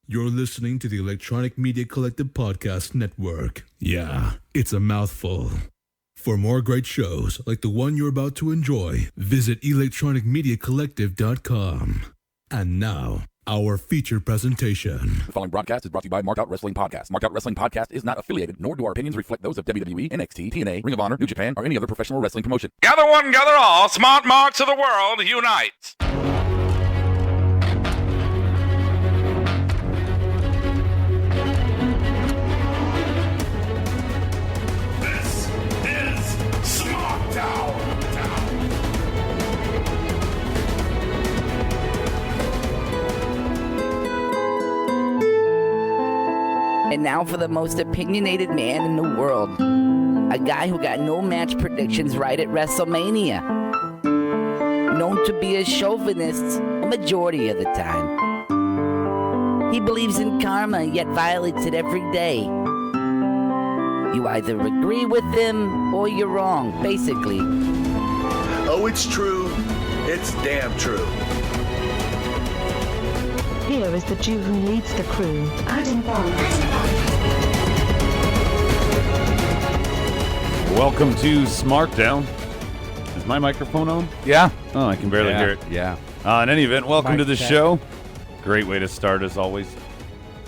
You're listening to the Electronic Media Collective Podcast Network. Yeah, it's a mouthful. For more great shows like the one you're about to enjoy, visit electronicmediacollective.com. And now, our feature presentation. The following broadcast is brought to you by Marked Out Wrestling Podcast. Marked Out Wrestling Podcast is not affiliated, nor do our opinions reflect those of WWE, NXT, TNA, Ring of Honor, New Japan, or any other professional wrestling promotion. Gather one, gather all, smart marks of the world unite. This is Smackdown. And now for the most opinionated man in the world. A guy who got no match predictions right at WrestleMania. Known to be a chauvinist a majority of the time. He believes in karma, yet violates it every day. You either agree with him or you're wrong, basically. Oh, it's true. It's damn true. Here is the Jew who leads the crew, Adam Bond. Welcome to Smackdown. Is my microphone on? Yeah. Oh, I can barely hear it. Yeah. In any event, welcome to the show. Great way to start, as always.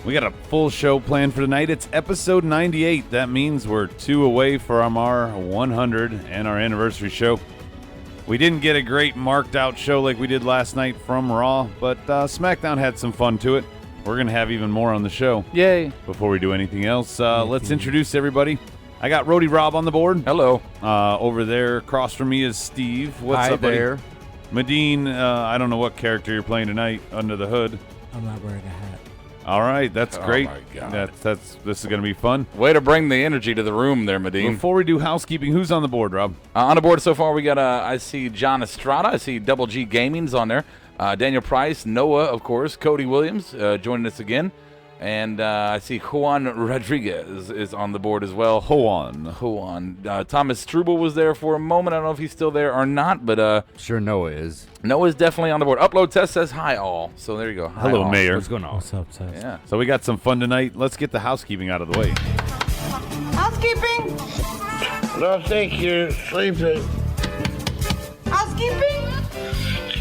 We got a full show planned for tonight. It's episode 98. That means we're 2 away from our 100 and our anniversary show. We didn't get a great marked out show like we did last night from Raw, but SmackDown had some fun to it. We're going to have even more on the show. Yay. Before we do anything else, let's introduce everybody. I got Roadie Rob on the board. Hello. Over there across from me is Steve. What's up, buddy? there. Medine, I don't know what character you're playing tonight under the hood. I'm not wearing a hat. All right, that's great. Oh, my God. This is going to be fun. Way to bring the energy to the room there, Medine. Before we do housekeeping, who's on the board, Rob? On the board so far, we got, I see John Estrada. I see Double G Gaming's on there. Daniel Price, Noah, of course, Cody Williams joining us again. And I see Juan Rodriguez is on the board as well. Juan. Thomas Struble was there for a moment. I don't know if he's still there or not, but Sure Noah is. Noah's definitely on the board. Upload Test says hi all. So there you go. Hi, Hello, all. Mayor. What's going on? What's up, Tess? Yeah. So we got some fun tonight. Let's get the housekeeping out of the way. Housekeeping? No, thank you. Sleeping. Housekeeping?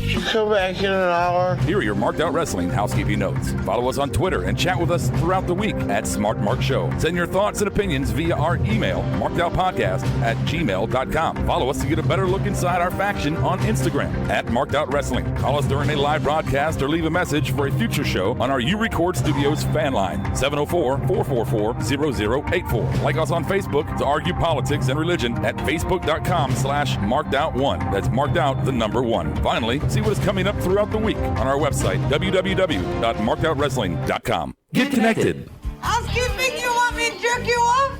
You come back in an hour. Here are your Marked Out Wrestling housekeeping notes. Follow us on Twitter and chat with us throughout the week at SmartMark Show. Send your thoughts and opinions via our email, markedoutpodcast@gmail.com. Follow us to get a better look inside our faction on Instagram at Marked Out Wrestling. Call us during a live broadcast or leave a message for a future show on our U Record Studios fan line, 704-444-0084. Like us on Facebook to argue politics and religion at facebook.com/markedout1. That's marked out the number 1. Finally, see what is coming up throughout the week on our website, www.markedouttwrestling.com. Get connected. Housekeeping, you want me to jerk you off?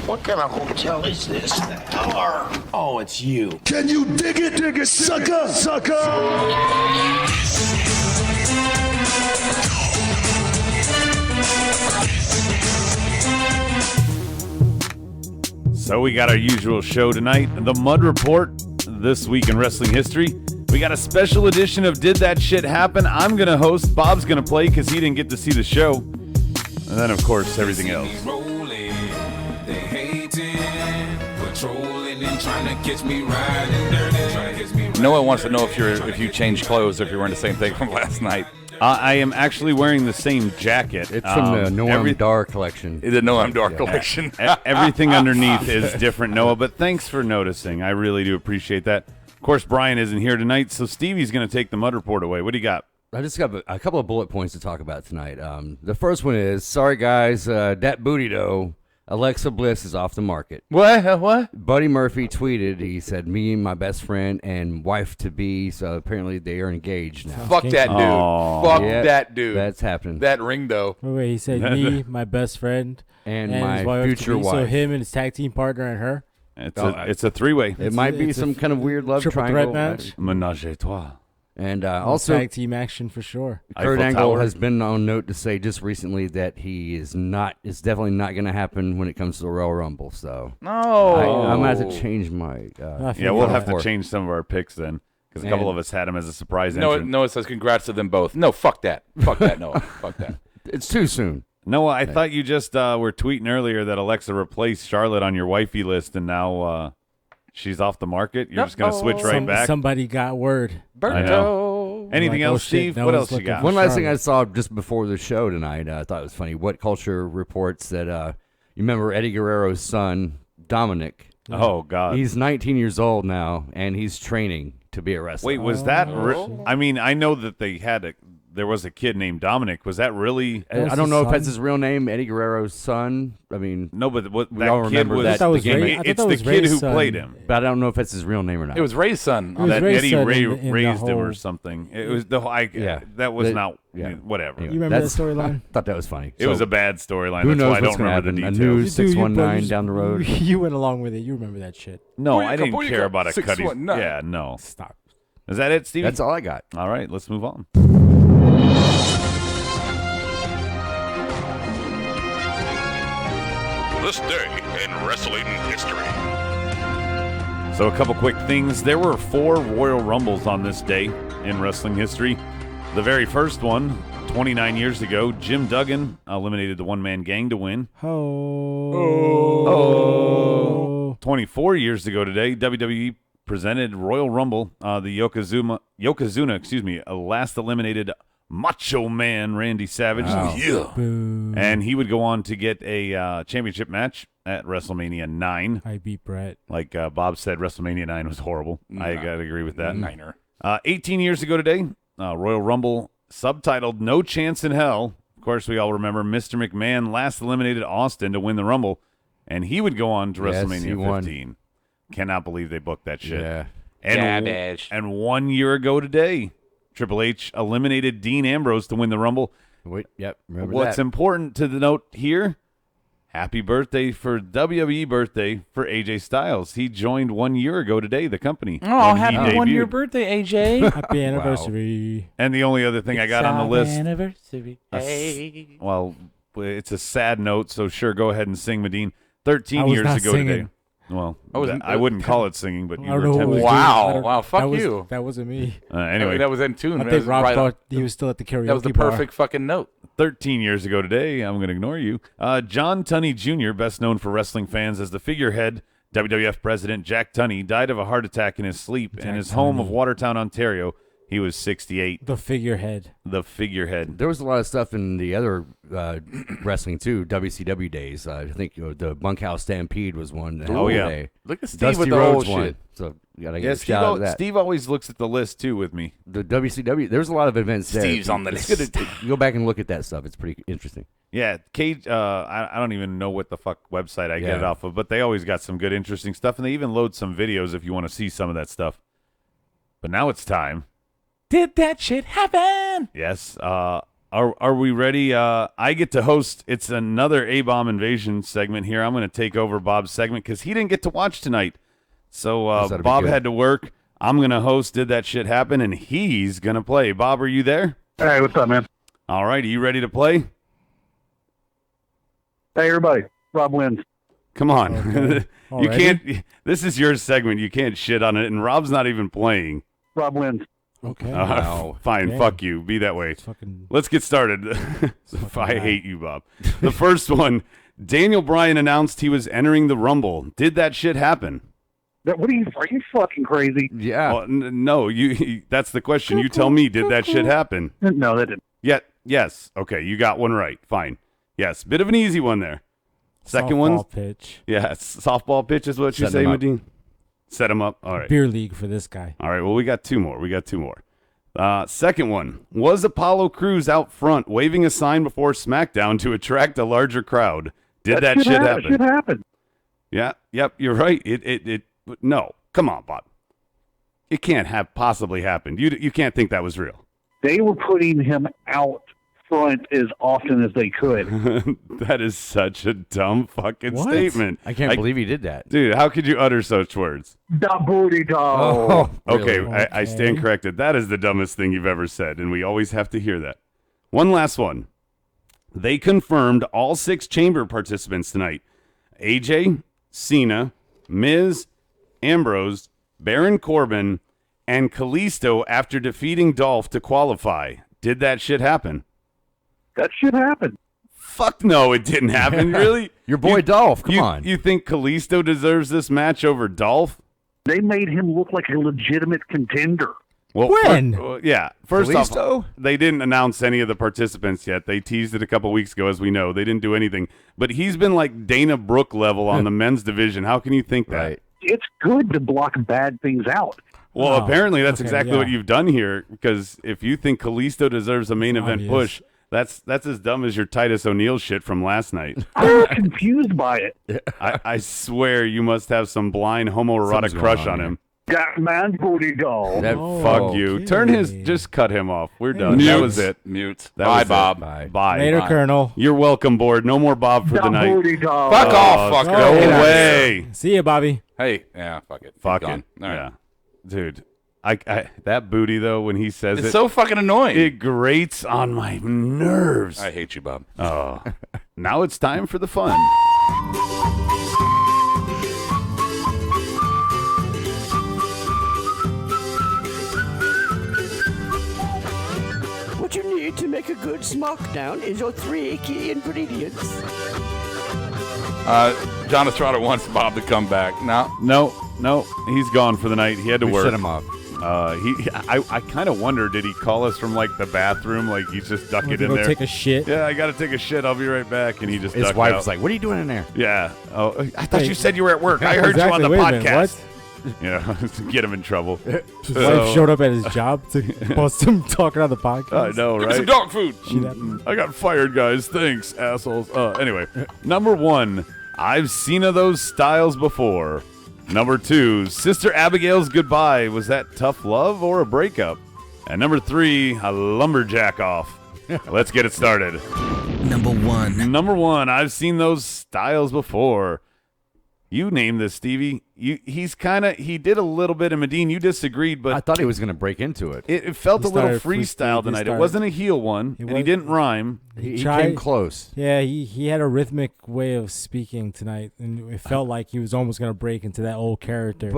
What kind of hotel is this? Oh, it's you. Can you dig it, sucker, sucker? So we got our usual show tonight, the Mud Report, this week in wrestling history. We got a special edition of Did That Shit Happen? I'm going to host. Bob's going to play because he didn't get to see the show. And then, of course, everything else. Noah wants to know if you changed clothes or if you're wearing the same thing from last night. I am actually wearing the same jacket. It's from the Noam Dar collection. The Noam Dar collection. Everything underneath is different, Noah, but thanks for noticing. I really do appreciate that. Of course, Brian isn't here tonight, so Stevie's going to take the Mud Report away. What do you got? I just got a couple of bullet points to talk about tonight. The first one is, sorry guys, that booty though, Alexa Bliss is off the market. What? Buddy Murphy tweeted, he said, me and my best friend and wife-to-be, so apparently they are engaged now. Fuck that dude. Oh. Fuck Yep, that dude. That's happening. That ring, though. Wait, he said me, my best friend, and his my wife future to be, So wife. him and his tag team partner and her. It's a three-way. It might be it's a some kind of weird love triple triangle. threat match. Menage a trois. And also, tag team action for sure. Kurt Eiffel Angle Tower. has been on note to say just recently that he is not. It's definitely not going to happen when it comes to the Royal Rumble. So No. I'm going to have to change my. Yeah, we'll have to change some of our picks then. Because a couple of us had him as a surprise entrant. Noah says congrats to them both. No, fuck that. Fuck that, Noah. Fuck that. It's too soon. Noah, I thought you just were tweeting earlier that Alexa replaced Charlotte on your wifey list, and now she's off the market. You're just going to switch right back. Somebody got word. I know. Anything else, Steve? What else you got? One last thing I saw just before the show tonight, I thought it was funny. What Culture reports that you remember Eddie Guerrero's son, Dominic. Oh, God. He's 19 years old now, and he's training to be a wrestler. Wait, was that? I mean, I know that there was a kid named Dominic. Was that really? I don't know if that's his real name, Eddie Guerrero's son. I mean, no, but we that all kid remember was. that. It's the kid who played him. But I don't know if that's his real name or not. It was Ray's son. That Eddie Ray raised him or something. It was that was not. Whatever. You remember that storyline? Thought that was funny. It was a bad storyline. Who That's knows why I what's don't gonna remember the happen? details. A new 619 down the road. You went along with it. You remember that shit. No, I didn't care about a Cuddy. 619. Yeah, no. Stop. Is that it, Steve? That's all I got. All right, let's move on. This day in wrestling history. So a couple quick things. There were 4 Royal Rumbles on this day in wrestling history. The very first one, 29 years ago, Jim Duggan eliminated the one-man gang to win. 24 years ago today, WWE presented Royal Rumble. The Yokozuna, last eliminated Macho Man Randy Savage. Wow. Yeah. And he would go on to get a championship match at WrestleMania 9. I beat Brett. Like Bob said, WrestleMania 9 was horrible. I got to agree with that. Niner. 18 years ago today, Royal Rumble, subtitled No Chance in Hell. Of course, we all remember Mr. McMahon last eliminated Austin to win the Rumble, and he would go on to WrestleMania 15. Cannot believe they booked that shit. Yeah. And 1 year ago today, Triple H eliminated Dean Ambrose to win the Rumble. Remember What's that. important to the note here, happy birthday for WWE birthday for AJ Styles. He joined 1 year ago today, the company. Oh, happy 1-year birthday, AJ. Happy anniversary. And the only other thing I got on the list. Anniversary. Hey. Well, it's a sad note, so sure, go ahead and sing, Medine. 13 years ago today. Well, I wouldn't call it singing, but you were attempting. Wow, fuck you. That wasn't me. Anyway, that was in tune. I think Rob thought he was still at the karaoke That was the perfect fucking note. 13 years ago today, I'm going to ignore you. John Tunney Jr., best known for wrestling fans as the figurehead, WWF president Jack Tunney, died of a heart attack in his sleep in his home of Watertown, Ontario. He was 68. The figurehead. There was a lot of stuff in the other wrestling, too, WCW days. I think the Bunkhouse Stampede was one. Oh, yeah. Day. Look at Steve Dusty with the Rhodes whole won. shit. So you got to get a shout out of that. Steve always looks at the list, too, with me. The WCW, there's a lot of events there. Steve's on the It's list. good to go back and look at that stuff. It's pretty interesting. Yeah, Cage. I don't even know what the fuck website I get it off of, but they always got some good, interesting stuff, and they even load some videos if you want to see some of that stuff. But now it's time. Did that shit happen? Yes. Are we ready? I get to host. It's another A-Bomb Invasion segment here. I'm going to take over Bob's segment because he didn't get to watch tonight. So Bob had to work. I'm going to host Did That Shit Happen, and he's going to play. Bob, are you there? Hey, what's up, man? All right. Are you ready to play? Hey, everybody. Rob wins. Come on. Okay. You can't. This is your segment. You can't shit on it, and Rob's not even playing. Rob wins. Okay. Fine. Damn. Fuck you. Be that way. Fucking- Let's get started. I hate you, Bob. The first one, Daniel Bryan announced he was entering the Rumble. Did that shit happen? Are you fucking crazy? Yeah. Well, no, that's the question. You tell me, did that shit happen? No, that didn't. Yes. Okay, you got one right. Fine. Yes, bit of an easy one there. Second one. Softball pitch. Yeah, softball pitch is what you say, Medine. Set him up. All right. Beer league for this guy. All right, well, we got two more. Second one. Was Apollo Crews out front waving a sign before SmackDown to attract a larger crowd? Did that shit happen? That shit happened. Yeah, yep, you're right. No, come on, Bob. It can't have possibly happened. You can't think that was real. They were putting him out front as often as they could. That is such a dumb fucking statement. I can't believe he did that. Dude, how could you utter such words? Da booty dog. Okay, I stand corrected. That is the dumbest thing you've ever said, and we always have to hear that. One last one. They confirmed all 6 chamber participants tonight. AJ, Cena, Miz, Ambrose, Baron Corbin, and Kalisto after defeating Dolph to qualify. Did that shit happen? That shit happened. Fuck no, it didn't happen. Really? Your boy Dolph, come on. You think Kalisto deserves this match over Dolph? They made him look like a legitimate contender. Well, when? First Kalisto? off, they didn't announce any of the participants yet. They teased it a couple weeks ago, as we know. They didn't do anything. But he's been like Dana Brooke level on the men's division. How can you think that? Right. It's good to block bad things out. Well, apparently that's okay, exactly yeah. what you've done here, because if you think Kalisto deserves a main event obvious. push, that's as dumb as your Titus O'Neil shit from last night. I'm confused by it. I swear you must have some blind homoerotic Something's crush going on on him. That man booty doll. Fuck you. Turn just cut him off. We're done. Mute. That was it. Mute. That Bye, was it. Bob. Bye. Later, Bye. Colonel. You're welcome, Board. No more Bob for the That night. booty doll. Fuck off, fucker. Go Get out of away. See ya, Bobby. Hey, yeah, fuck it. Fuck Gone. it. All right. Yeah. Dude, I that booty, though, when he says It's it, so fucking annoying. it grates on my nerves. I hate you, Bob. Oh. Now it's time for the fun. What you need to make a good Smackdown is your 3 key ingredients. John Estrada wants Bob to come back. No, he's gone for the night. He had to We work. shut him up. I kind of wonder, did he call us from like the bathroom, like he's just ducking Went to in go there? take a shit. Yeah, I got to take a shit. I'll be right back. And he just His ducked wife out. was like, "What are you doing in there?" Yeah. Oh, I thought Hey. you said you were at work. I heard Exactly. you on the Wait a minute, podcast. Yeah, get him in trouble. His wife showed up at his job to bust him talking on the podcast. I know, Give me some right? dog food. I got fired, guys. Thanks, assholes. Anyway, number 1, I've seen those styles before. Number 2, Sister Abigail's goodbye. Was that tough love or a breakup? And number 3, a lumberjack off. Let's get it started. Number 1. Number 1, I've seen those styles before. You named this, Stevie. He did a little bit of Medine. You disagreed, but I thought he was going to break into it. it felt He a little started freestyle tonight. It wasn't a heel one, and he didn't rhyme. He tried- came close. Yeah, he had a rhythmic way of speaking tonight, and it felt like he was almost gonna break into that old character.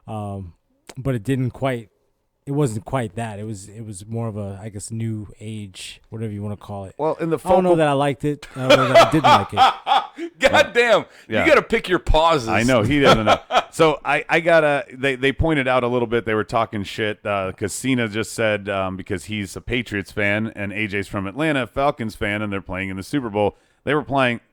But it didn't quite. It wasn't quite that. It was more of a, I guess, new age, whatever you want to call it. Well, in the I don't know focal- that I liked it. I don't know that I didn't like it. God damn. Yeah. You got to pick your pauses. I know he doesn't know. So I gotta. They pointed out a little bit. They were talking shit because Cena just said because he's a Patriots fan and AJ's from Atlanta, Falcons fan, and they're playing in the Super Bowl. They were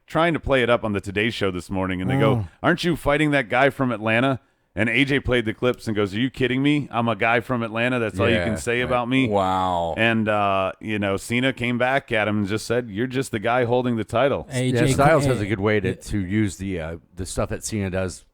trying to play it up on the Today Show this morning, and they go, "Aren't you fighting that guy from Atlanta?" And AJ played the clips and goes, "Are you kidding me? I'm a guy from Atlanta. That's all you can say about me." Wow. And Cena came back at him and just said, "You're just the guy holding the title." AJ Styles has a good way to use the stuff that Cena does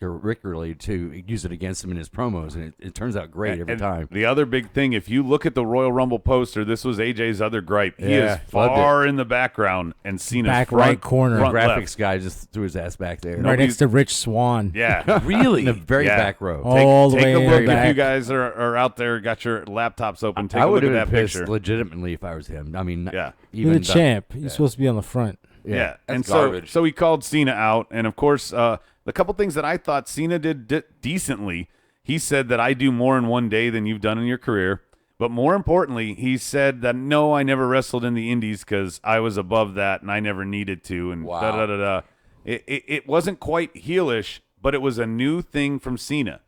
extracurricularly to use it against him in his promos, and it turns out great every And time. The other big thing, if you look at the Royal Rumble poster, this was AJ's other gripe. He Yeah, is loved far in the background, and Cena's Back front, right corner. front Graphics left. guy just threw his ass back there. Right next to Rich Swan. Yeah, Really? In the very Yeah. back row. All the Take way a in look the if back. you guys are out there, got your laptops open. Take I a look would at have that been pissed picture. legitimately if I was him. I mean, Yeah. You're the champ. You're supposed to be on the front. Yeah, and That's so garbage. so he called Cena out, and of course, the couple things that I thought Cena did decently. He said that I do more in one day than you've done in your career, but more importantly, he said that no, I never wrestled in the Indies because I was above that and I never needed to, and Wow. da da da da. It wasn't quite heelish, but it was a new thing from Cena.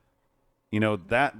You know that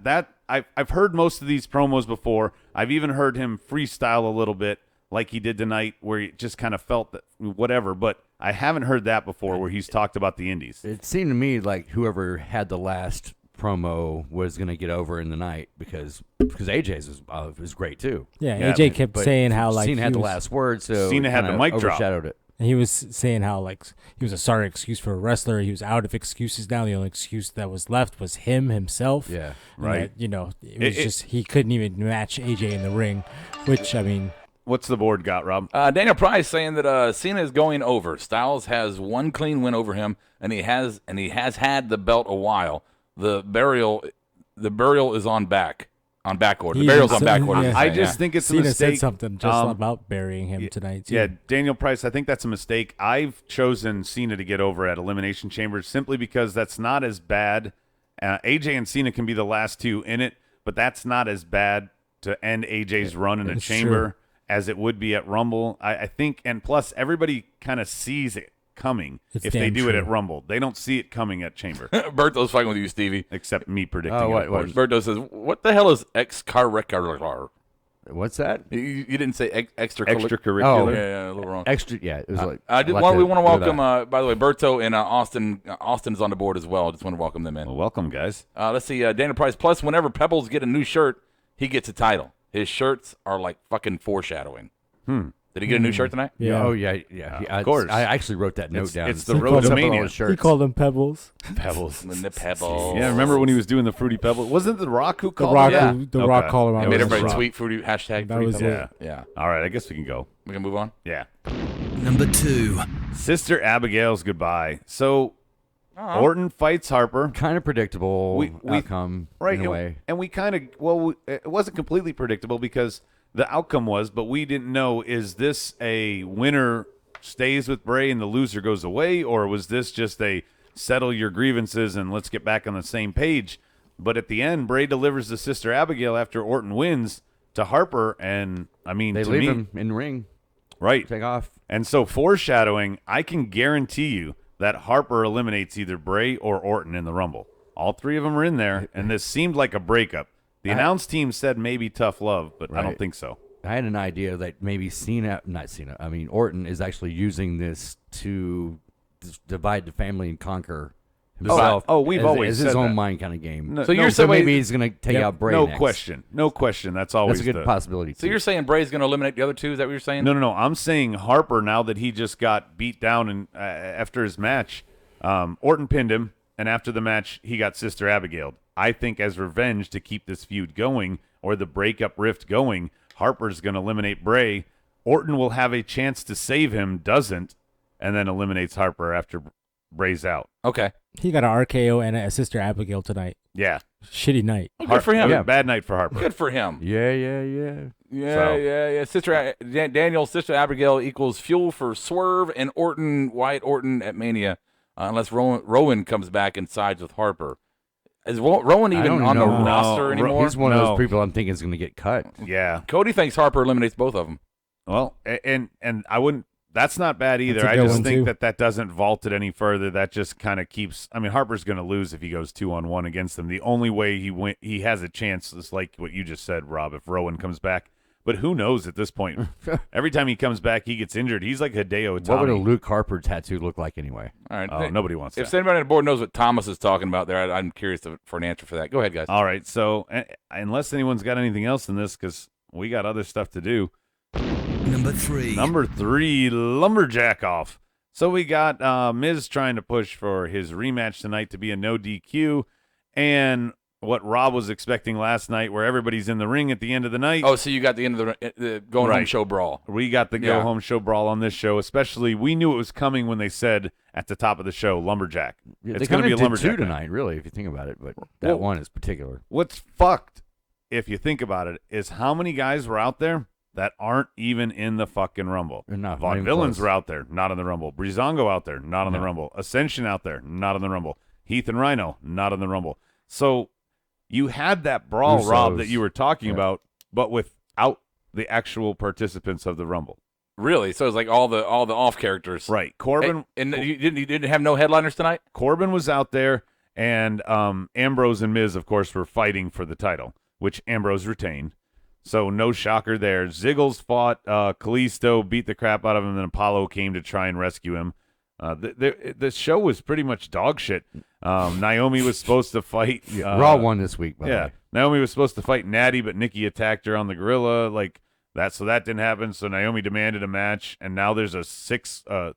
I've heard most of these promos before. I've even heard him freestyle a little bit, like he did tonight, where he just kind of felt that whatever. But I haven't heard that before, where he's talked about the Indies. It seemed to me like whoever had the last promo was going to get over in the night because AJ's was great too. Yeah, Yeah, AJ kept But saying how like Cena he had the was- last word, so Cena it had the kinda mic drop. overshadowed it. And he was saying how like he was a sorry excuse for a wrestler. He was out of excuses now. The only excuse that was left was himself. Yeah, And right. that, it was just he couldn't even match AJ in the ring, which I mean, What's the board got, Rob? Daniel Price saying that Cena is going over. Styles has one clean win over him, and he has had the belt a while. The burial is on back order. The burial's on back order. Yeah. I just think it's a Cena mistake. said something just about burying him tonight. Too. Yeah, Daniel Price, I think that's a mistake. I've chosen Cena to get over at Elimination Chamber simply because that's not as bad. AJ and Cena can be the last two in it, but that's not as bad to end AJ's run in a It's chamber as it would be at Rumble. I think, and plus everybody kind of sees it coming if they damn do it true. at Rumble. They don't see it coming at Chamber. Berto's fighting with you, Stevie. Except me predicting Oh, it, what- of what- course. Berto says, "What the hell is extracurricular?" What's that? You didn't say Extracurricular. Oh. Yeah, a little wrong. Extra. Yeah, it was like. We want to welcome. By the way, Berto and Austin. Austin's on the board as well. Just want to welcome them in. Well, welcome, guys. Let's see. Daniel Price. Plus, whenever Pebbles get a new shirt, he gets a title. His shirts are like fucking foreshadowing. Did he get a new shirt tonight? Yeah. Oh yeah. Of course. I actually wrote that note down. It's the He road called to them- Mania. He called them Pebbles. Pebbles. The Pebbles. Yeah, remember when he was doing the Fruity Pebbles? Wasn't it The Rock who The called Rock, him? the Rock called him out. He made was everybody Rock. tweet fruity hashtag. That Fruity was Pebbles. it. Yeah. All right, I guess we can go. We can move on. Yeah. Number 2. Sister Abigail's goodbye. So Orton fights Harper. kind of predictable We- outcome Right, in a and, way. and we kind of it wasn't completely predictable because the outcome was, but we didn't know, is this a winner stays with Bray and the loser goes away, or was this just a settle your grievances and let's get back on the same page? But at the end, Bray delivers the Sister Abigail after Orton wins to Harper, and I mean, They to leave me, him in the ring. right? Take off. And so foreshadowing, I can guarantee you that Harper eliminates either Bray or Orton in the Rumble. All three of them are in there, and this seemed like a breakup. The announce team said maybe tough love, but I don't Right. think so. I had an idea that maybe Orton is actually using this to divide the family and conquer himself. we've as, always as his said own that. mind kind of game. No, So no, you're So saying maybe he's going to take out Bray no next. question. That's always That's a good possibility. So you're saying Bray's going to eliminate the other two? Is that what you're saying? No. I'm saying Harper, now that he just got beat down and after his match, Orton pinned him, and after the match, he got Sister Abigail'd. I think as revenge to keep this feud going or the breakup rift going, Harper's going to eliminate Bray. Orton will have a chance to save him, doesn't, and then eliminates Harper after Bray's out. Okay. He got an RKO and a Sister Abigail tonight. Yeah. Shitty night. Well, good for him. Yeah, bad night for Harper. Good for him. Yeah. Yeah. Daniel's Sister Abigail equals fuel for Swerve and Wyatt Orton at Mania, unless Rowan comes back and sides with Harper. Is Rowan I even don't on the know. roster anymore? He's one of those people I'm thinking is going to get cut. Yeah. Cody thinks Harper eliminates both of them. Well, and I wouldn't. That's not bad either. That's a I good just one, think too. that doesn't vault it any further. That just kind of keeps. I mean, Harper's going to lose if he goes 2-on-1 against them. The only way he has a chance is like what you just said, Rob. If Rowan comes back, but who knows at this point? Every time he comes back, he gets injured. He's like Hideo Itami. What would a Luke Harper tattoo look like anyway? All right. Oh, nobody wants If that. anybody on the board knows what Thomas is talking about there, I'm curious for an answer for that. Go ahead, guys. All right. So unless anyone's got anything else in this, because we got other stuff to do. Number 3. Number 3, Lumberjack off. So we got Miz trying to push for his rematch tonight to be a no DQ, and what Rob was expecting last night, where everybody's in the ring at the end of the night. Oh, so you got the end of the going home show brawl. We got the go home show brawl on this show. Especially, we knew it was coming when they said at the top of the show, Lumberjack. They It's going to be a did Lumberjack two night. tonight, really, if you think about it. But that one is particular. What's fucked, if you think about it, is how many guys were out there that aren't even in the fucking Rumble. They're not Von even Villains close. were out there, not in the Rumble. Breezango out there, not in the Rumble. Ascension out there, not in the Rumble. Heath and Rhino, not in the Rumble. So you had that brawl, Rob, that you were talking about, but without the actual participants of the Rumble. Really? So it's like all the off characters, right? Corbin and you didn't have no headliners tonight. Corbin was out there, and Ambrose and Miz, of course, were fighting for the title, which Ambrose retained. So no shocker there. Ziggles fought Kalisto, beat the crap out of him, and then Apollo came to try and rescue him. The show was pretty much dog shit. Naomi was supposed to fight. Raw won this week, by the way. Naomi was supposed to fight Natty, but Nikki attacked her on the gorilla. So that didn't happen. So Naomi demanded a match, and now there's a 3-on-3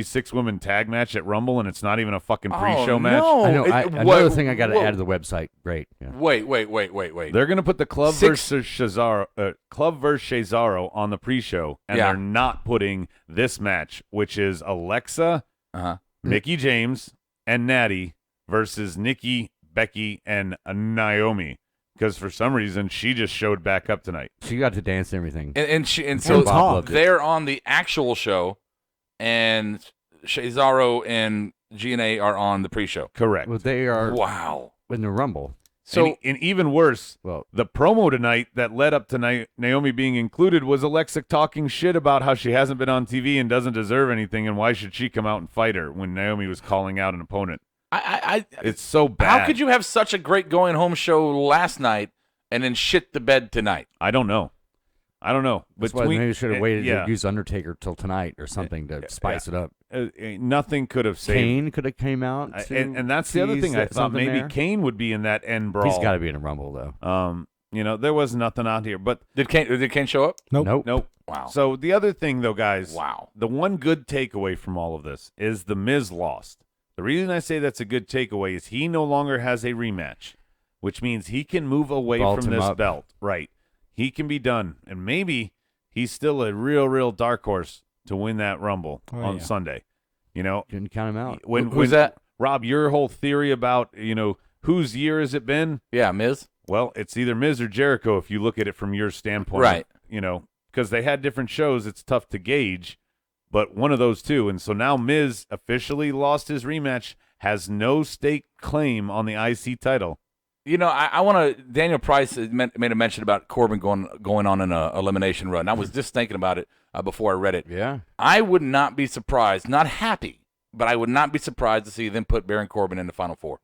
6-woman tag match at Rumble, and it's not even a fucking pre-show match. No. I know. Another thing I got to add to the website. Great. Yeah. Wait. They're going to put the Club versus Cesaro on the pre-show, and they're not putting this match, which is Alexa, Mickey James, and Natty versus Nikki, Becky, and Naomi. Because for some reason she just showed back up tonight. She got to dance and everything. And so they're on the actual show, and Cesaro and GNA are on the pre-show. Correct. Well, they are in the Rumble. So, and even worse, the promo tonight that led up to Naomi being included was Alexa talking shit about how she hasn't been on TV and doesn't deserve anything, and why should she come out and fight her when Naomi was calling out an opponent. It's so bad. How could you have such a great going home show last night and then shit the bed tonight? I don't know. That's why maybe should have waited to use Undertaker till tonight or something to spice it up. Nothing could have saved. Kane could have came out, and that's the other thing. I thought maybe Kane would be in that end brawl. He's got to be in a Rumble though. There was nothing out here. But did Kane show up? Nope. Wow. So the other thing, though, guys. Wow. The one good takeaway from all of this is the Miz lost. The reason I say that's a good takeaway is he no longer has a rematch, which means he can move away from this belt. Right. He can be done, and maybe he's still a real dark horse to win that Rumble on Sunday. Couldn't count him out. Who's that? Rob, your whole theory about, whose year has it been? Yeah, Miz. Well, it's either Miz or Jericho if you look at it from your standpoint. Right. Because they had different shows, it's tough to gauge, but one of those two. And so now Miz officially lost his rematch, has no stake claim on the IC title. I want to. Daniel Price made a mention about Corbin going on an elimination run. I was just thinking about it before I read it. Yeah, I would not be surprised, not happy, but I would not be surprised to see them put Baron Corbin in the Final Four.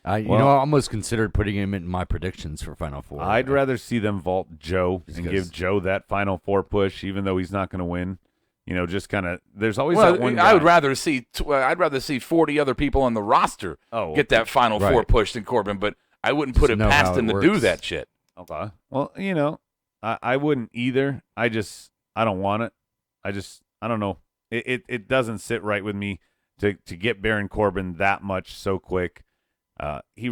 I almost considered putting him in my predictions for Final Four. I'd rather see them vault Joe and give Joe that Final Four push, even though he's not going to win. Just kind of. There's always that one guy. I would rather see. I'd rather see 40 other people on the roster get that Final Four push than Corbin, but I wouldn't put it past him to do that shit. Okay. Well, I wouldn't either. I don't want it. I don't know. It doesn't sit right with me to get Baron Corbin that much so quick. He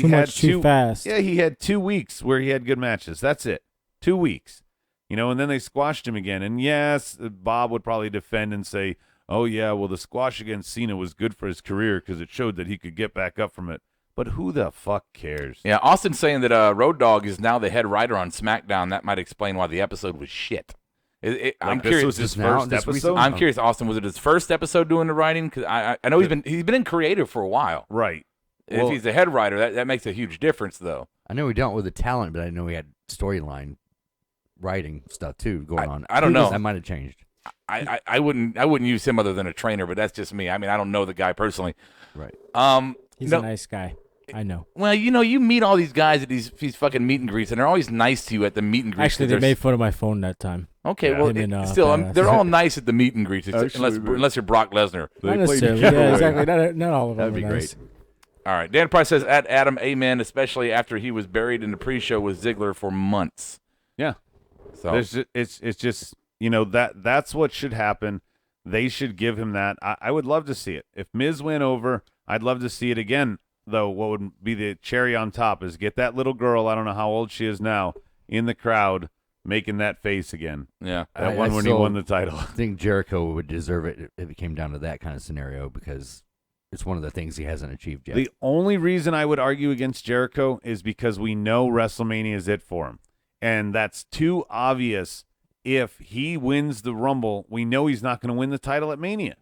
had too fast. Yeah, he had 2 weeks where he had good matches. That's it. 2 weeks. And then they squashed him again. And yes, Bob would probably defend and say, oh yeah, well the squash against Cena was good for his career because it showed that he could get back up from it. But who the fuck cares? Yeah, Austin's saying that Road Dogg is now the head writer on SmackDown. That might explain why the episode was shit. I'm curious. This was his first episode? I'm curious, Austin. Was it his first episode doing the writing? Because I know he's been in creative for a while. Right. If he's the head writer, that makes a huge difference, though. I know he dealt with the talent, but I know he had storyline writing stuff too going on. I don't know. That might have changed. I wouldn't use him other than a trainer, but that's just me. I mean, I don't know the guy personally. Right. He's a nice guy. I know. Well, you meet all these guys at these fucking meet and greets, and they're always nice to you at the meet and greets. Actually, they made fun of my phone that time. Okay, well, still, they're all nice at the meet and greets, unless you're Brock Lesnar. Not necessarily. Yeah, exactly. Not all of them. That'd be nice. great. All right, Dan Price says, "At Adam, amen." Especially after he was buried in the pre-show with Ziggler for months. Yeah. So it's just that's what should happen. They should give him that. I would love to see it. If Miz went over, I'd love to see it again. Though what would be the cherry on top is get that little girl, I don't know how old she is now, in the crowd making that face again. Yeah. That one when he won the title. I think Jericho would deserve it if it came down to that kind of scenario because it's one of the things he hasn't achieved yet. The only reason I would argue against Jericho is because we know WrestleMania is it for him. And that's too obvious. If he wins the Rumble, we know he's not going to win the title at Mania.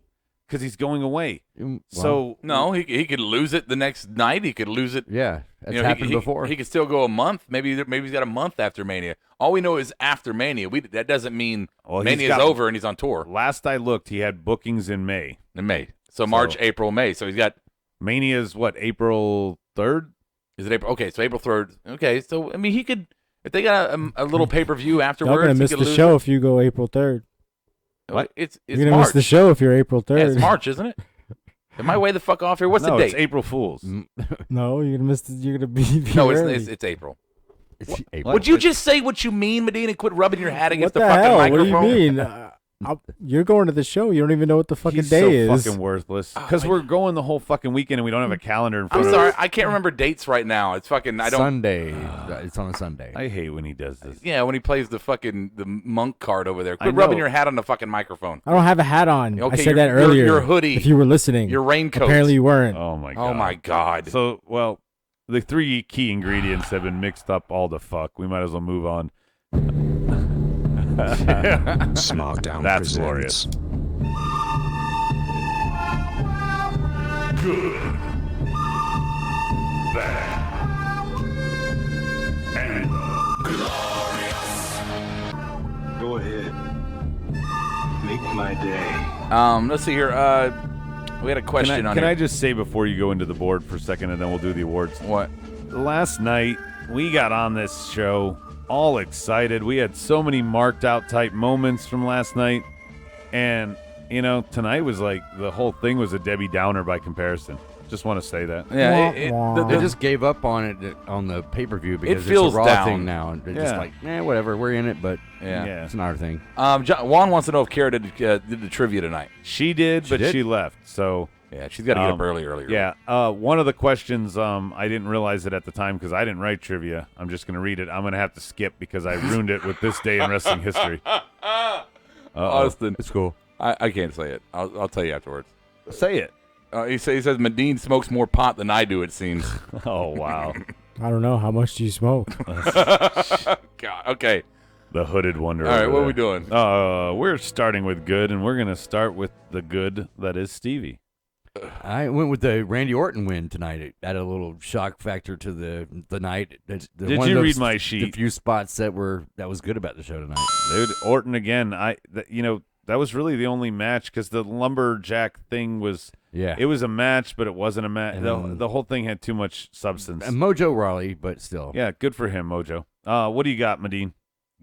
Because he's going away. So no, he could lose it the next night. He could lose it. Yeah, that's happened before. He could still go a month. Maybe he's got a month after Mania. All we know is after Mania. That doesn't mean Mania's over and he's on tour. Last I looked, he had bookings in May. So March, April, May. So he's got Mania's what, April 3rd? Is it April? Okay, so April 3rd. Okay, so I mean he could if they got a little pay-per-view afterwards. You're gonna miss the show if you go April 3rd. What? It's You're gonna March. miss the show if you're April 3rd. Yeah, it's March, isn't it? Am I way the fuck off here? What's the date? It's April Fools. No, you're gonna miss. You're gonna be. No, early. it's April. It's April. Would you just say what you mean, Medina? Quit rubbing your hat against what the fucking hell? microphone. What do you mean? You're going to the show. You don't even know what the fucking day is. He's so fucking worthless. Because we're going the whole fucking weekend and we don't have a calendar in front I'm of sorry, us. I can't remember dates right now. It's fucking. I don't. Sunday. It's on a Sunday. I hate when he does this. Yeah, when he plays the monk card over there. Quit rubbing your hat on the fucking microphone. I don't have a hat on. Okay, I said that earlier. Your hoodie. If you were listening. Your raincoat. Apparently you weren't. Oh my god. Oh my god. So, well, the three key ingredients have been mixed up all the fuck. We might as well move on. Smackdown That's presents. glorious. Good. Bad. Let's see here. We had a question on Can here. I just say before you go into the board for a second, and then we'll do the awards? What? Last night, we got on this show all excited. We had so many marked out type moments from last night. And, tonight was like the whole thing was a Debbie Downer by comparison. Just want to say that. Yeah, they just gave up on it on the pay-per-view because feels it's a Raw down. thing now. And they're just like, whatever, we're in it, but it's not our thing. Juan wants to know if Kara did the trivia tonight. She did, but did? she left. So yeah, she's got to get up earlier. Yeah. One of the questions, I didn't realize it at the time because I didn't write trivia. I'm just going to read it. I'm going to have to skip because I ruined it with this day in wrestling history. Austin, it's cool. I can't say it. I'll tell you afterwards. Say it. He says Medine smokes more pot than I do, it seems. Oh, wow. I don't know. How much do you smoke? God, okay. The hooded wonder. All right, over what are we there. doing? We're starting with good, and we're going to start with the good that is Stevie. I went with the Randy Orton win tonight. It added a little shock factor to the night. Did you read my sheet? The few spots that was good about the show tonight. Dude, Orton again. That was really the only match because the lumberjack thing was. Yeah. It was a match, but it wasn't a match. The whole thing had too much substance. And Mojo Rawley, but still. Yeah, good for him, Mojo. What do you got, Medine?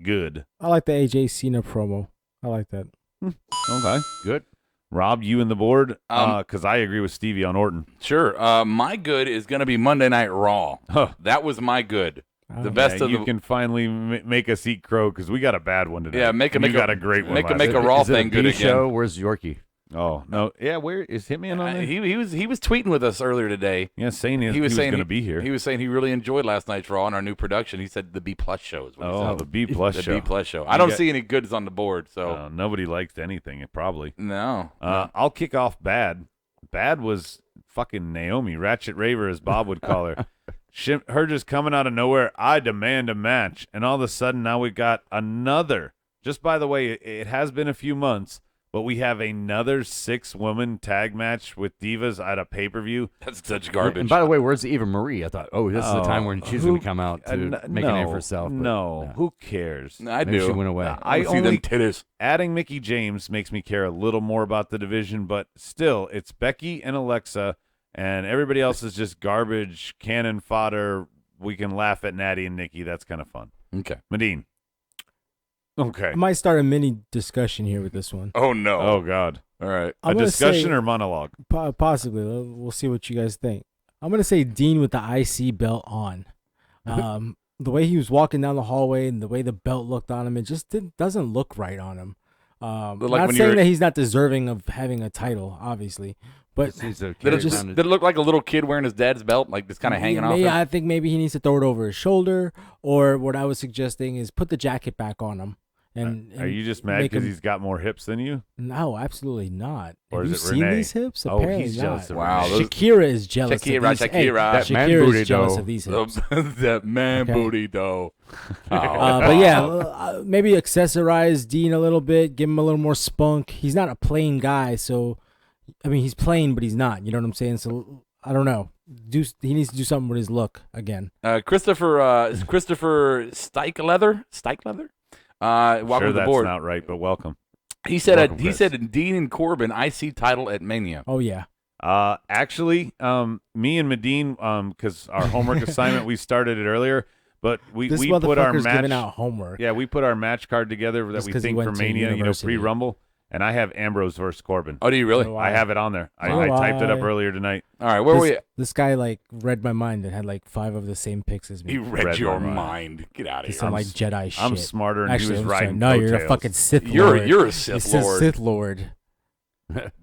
Good. I like the AJ Cena promo. I like that. Okay, good. Rob, you and the board? Because I agree with Stevie on Orton. Sure. My good is going to be Monday Night Raw. That was my good. The best of you can finally make us eat crow because we got a bad one today. Yeah, you got a great one. Make a Raw thing good again. Show? Where's Yorkie? Oh no! Yeah, where is Hitman on there? He was tweeting with us earlier today. Yeah, saying he was going to be here. He was saying he really enjoyed last night's Raw and our new production. He said the B+ show is what he said. The B+ show. The B+ show. I don't see any goods on the board, so nobody liked anything. Probably no. I'll kick off bad. Bad was fucking Naomi, Ratchet Raver, as Bob would call her. Her just coming out of nowhere. I demand a match, and all of a sudden now we got another. Just by the way, it has been a few months. But we have another 6-woman tag match with Divas at a pay-per-view. That's such garbage. And by the way, where's Eva Marie? I thought, this is the time when she's going to come out to make a name for herself. No, who cares? I Maybe do. She went away. I see them titties. Adding Mickie James makes me care a little more about the division, but still, it's Becky and Alexa, and everybody else is just garbage, cannon fodder. We can laugh at Natty and Nikki. That's kind of fun. Okay. Medine. Okay. I might start a mini discussion here with this one. Oh, no. Oh, God. All right. A discussion or monologue? Possibly. We'll see what you guys think. I'm going to say Dean with the IC belt on. The way he was walking down the hallway and the way the belt looked on him, it just doesn't look right on him. Not saying that he's not deserving of having a title, obviously. But did it look like a little kid wearing his dad's belt, like just kind of hanging off? Yeah, I think maybe he needs to throw it over his shoulder, or what I was suggesting is put the jacket back on him. And are you just mad because he's got more hips than you? No, absolutely not. Or Have you is it seen Renee? these hips? Oh, Apparently he's not. jealous of Wow, Renee. Shakira is jealous. Shakira. That man booty is jealous of these hips. That man booty though. But yeah, maybe accessorize Dean a little bit, give him a little more spunk. He's not a plain guy, so I mean he's plain, but he's not. You know what I'm saying? So I don't know. He needs to do something with his look again. Christopher Stikelether. Welcome Sure, to the that's board. not right, but welcome. He said Welcome, he Chris. said Dean and Corbin IC title at Mania. Oh yeah. Actually, me and Medine, because our homework assignment, we started it earlier, but we put our match giving out homework. Yeah, we put our match card together that Just we 'cause he think for went to Mania, university. pre-Rumble, and I have Ambrose versus Corbin. Oh, do you really? I have it on there. I Oh, typed it up why? earlier tonight. All right, where were we? This guy read my mind and had 5 of the same picks as me. He read your mind. Get out of He's here. some Jedi shit. I'm smarter, and Actually, he was I'm riding sorry. No, you're a coattails. fucking Sith Lord. You're a Sith You're Lord. Sith Lord.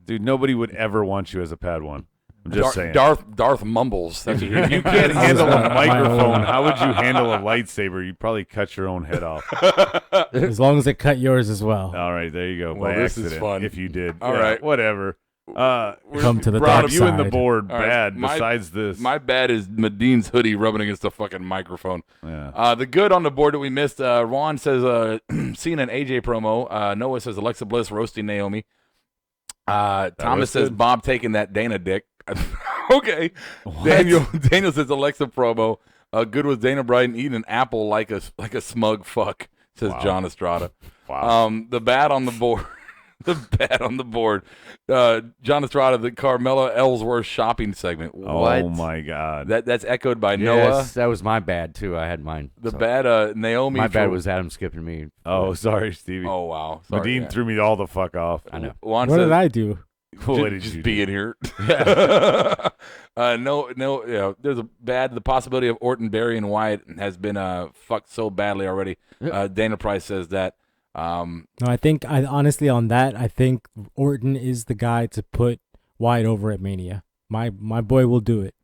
Dude, nobody would ever want you as a Padawan. I'm just saying. Darth Mumbles. That's what If you can't handle a microphone, how would you handle a lightsaber? You'd probably cut your own head off. As long as it cut yours as well. All right, there you go. Well, By this accident, is fun. if you did. All Yeah, right. whatever. Come to the Rob, dark you and the side. board, All right, bad. Besides this, my bad is Medine's hoodie rubbing against the fucking microphone. Yeah. The good on the board that we missed. Ron says Cena and AJ promo. Noah says Alexa Bliss roasting Naomi. Thomas says good. Bob taking that Dana dick. Okay. What? Daniel says Alexa promo. Good was Dana Bryan eating an apple like a smug fuck. Says Wow. John Estrada. Wow. The bad on the board. The bet on the board. John Estrada, the Carmella Ellsworth shopping segment. What? Oh, my God. That's echoed by Yes, Noah. that was my bad, too. I had mine. The so. bad Naomi. My bad was Adam skipping me. Oh, sorry, Stevie. Oh, wow. Sorry, Medine yeah. threw me all the fuck off. I know. What did I do? What did just you be do? in here. There's the possibility of Orton, Barry, and Wyatt has been fucked so badly already. Dana Price says that. No, I think honestly on that, I think Orton is the guy to put Wyatt over at Mania. My boy will do it.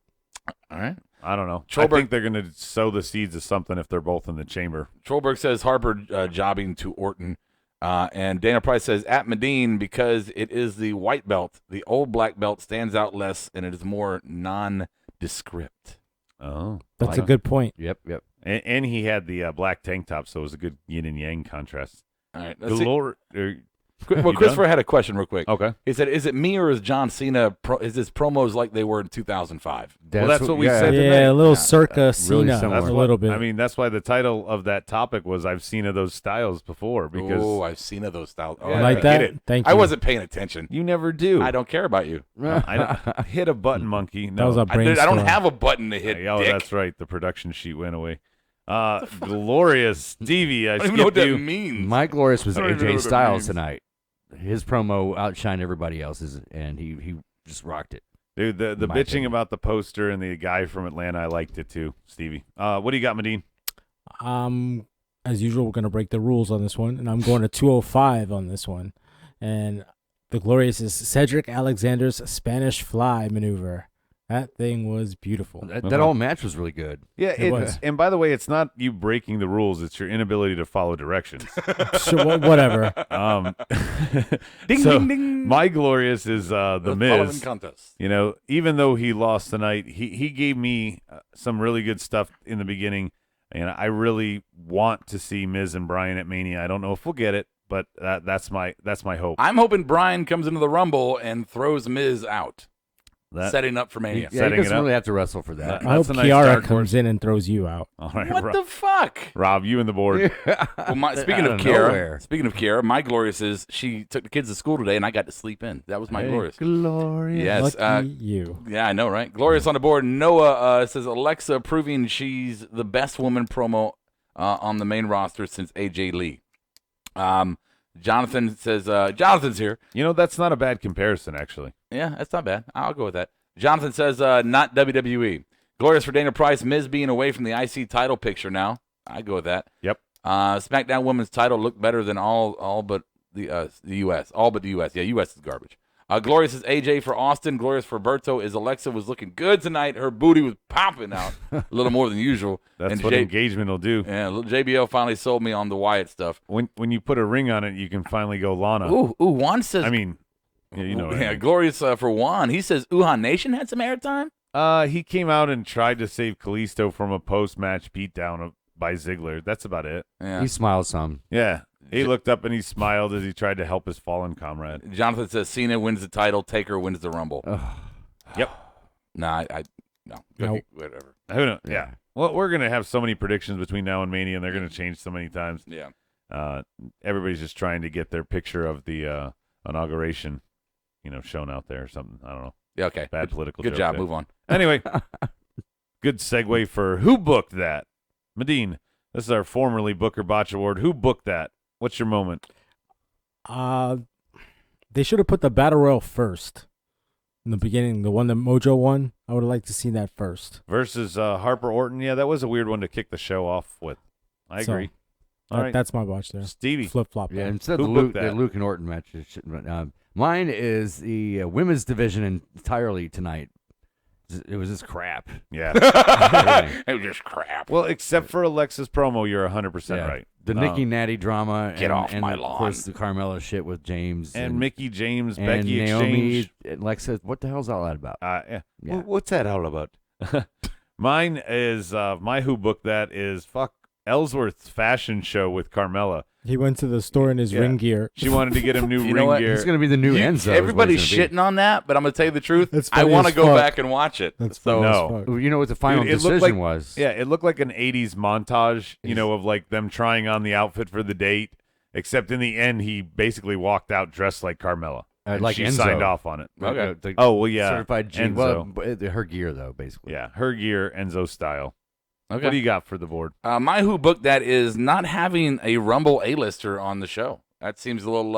All right. I don't know. Trollberg, I think they're going to sow the seeds of something if they're both in the chamber. Trollberg says Harper jobbing to Orton. And Dana Price says at Medine because it is the white belt. The old black belt stands out less and it is more nondescript. Oh. That's a good point. Yep. And he had the black tank top, so it was a good yin and yang contrast. All right. Well, Christopher had a question real quick. Okay. He said, is it me or is John Cena, is his promos like they were in 2005? That's what we said Yeah, tonight. a little circa really Cena, similar. a little bit. I mean, that's why the title of that topic was I've seen of those styles before. Because Oh, I've seen of those styles. Oh, Yeah. I Like get that? it. Thank I you. wasn't paying attention. you never do. I don't care about you. I don't hit a button, monkey. No. That was a I don't brainstorm. have a button to hit, Oh, dick. that's right. The production sheet went away. Glorious Stevie. I don't even know what skipped that you. means. My Glorious was I don't even know AJ what that Styles means. tonight. His promo outshined everybody else's, and he just rocked it. Dude, the my bitching opinion. about the poster and the guy from Atlanta, I liked it too, Stevie. What do you got, Medine? As usual, we're gonna break the rules on this one, and I'm going to 205 on this one. And the Glorious is Cedric Alexander's Spanish Fly maneuver. That thing was beautiful. That whole match was really good. Yeah, It was. And by the way, it's not you breaking the rules; it's your inability to follow directions. Sure, whatever. Ding, so ding, ding. My Glorious is the following Miz. contest. You know, even though he lost tonight, he gave me some really good stuff in the beginning, and I really want to see Miz and Bryan at Mania. I don't know if we'll get it, but that's my hope. I'm hoping Bryan comes into the Rumble and throws Miz out, setting up for Mania. Yeah, he doesn't really have to wrestle for that. I hope That's a nice Kiara dark comes in and throws you out. All right, What the fuck? Rob, you and the board. Well, speaking of Kiara, my Glorious is she took the kids to school today, and I got to sleep in. That was my Glorious. Glorious. Yes. Lucky you. Yeah, I know, right? Glorious on the board. Noah says Alexa proving she's the best woman promo on the main roster since AJ Lee. Jonathan says Jonathan's here. You know, that's not a bad comparison, actually. Yeah, that's not bad. I'll go with that. Jonathan says not WWE. Glorious for Dana Price. Miz being away from the IC title picture now. I go with that. Yep. SmackDown Women's title looked better than all but the U.S. All but the U.S. Yeah, U.S. is garbage. Glorious is AJ for Austin. Glorious for Berto is Alexa was looking good tonight. Her booty was popping out a little more than usual. That's and what engagement will do. Yeah, JBL finally sold me on the Wyatt stuff. When you put a ring on it, you can finally go Lana. Ooh, Juan says. I mean, yeah, you know. What I mean. Glorious for Juan. He says Uhan Nation had some airtime. He came out and tried to save Kalisto from a post-match beatdown by Ziggler. That's about it. Yeah. He smiled some. Yeah. He looked up and he smiled as he tried to help his fallen comrade. Jonathan says Cena wins the title, Taker wins the Rumble. Yep. Nah, no. Nope. Whatever. Who knows? Yeah. Well, we're going to have so many predictions between now and Mania, and they're going to change so many times. Yeah. Everybody's just trying to get their picture of the inauguration, shown out there or something. I don't know. Yeah, okay. Bad political Good joke job. there. Move on. Anyway, good segue for Who Booked That? Medine, this is our formerly Booker Botch Award. Who booked that? What's your moment? They should have put the Battle Royal first. In the beginning, the one that Mojo won, I would have liked to see that first. Versus Harper Orton. Yeah, that was a weird one to kick the show off with. I So, agree. All right. That's my watch there. Stevie. Flip-flop. Yeah, there. instead Who of booked the that? Luke and Orton match. Mine is the women's division entirely tonight. It was just crap. Yeah. It was just crap. Well, except for Alexa's promo, you're 100% right. The Nikki Natty drama. Get off and my of lawn. course, the Carmella shit with James. And Mickey James, and Becky Naomi, Exchange. and Alexa, what the hell's all that about? Yeah. Yeah. What's that all about? Mine is, my Who Booked That is, Ellsworth's fashion show with Carmella. He went to the store in his ring gear. She wanted to get him new You know ring what? gear. He's going to be the new Enzo. Everybody's shitting on that, but I'm going to tell you the truth. That's I funny want to as go fuck. back and watch it. That's so funny as No. fuck. You know what the final Dude, it looked decision like, was? Yeah, it looked like an 80s montage, of like them trying on the outfit for the date, Except in the end, he basically walked out dressed like Carmella. And like she Enzo. signed off on it. Okay. Oh, well, yeah. Certified G. Enzo. Well, her gear, though, basically. Yeah, her gear, Enzo style. Okay. What do you got for the board? My who booked that is not having a Rumble A-lister on the show. That seems a little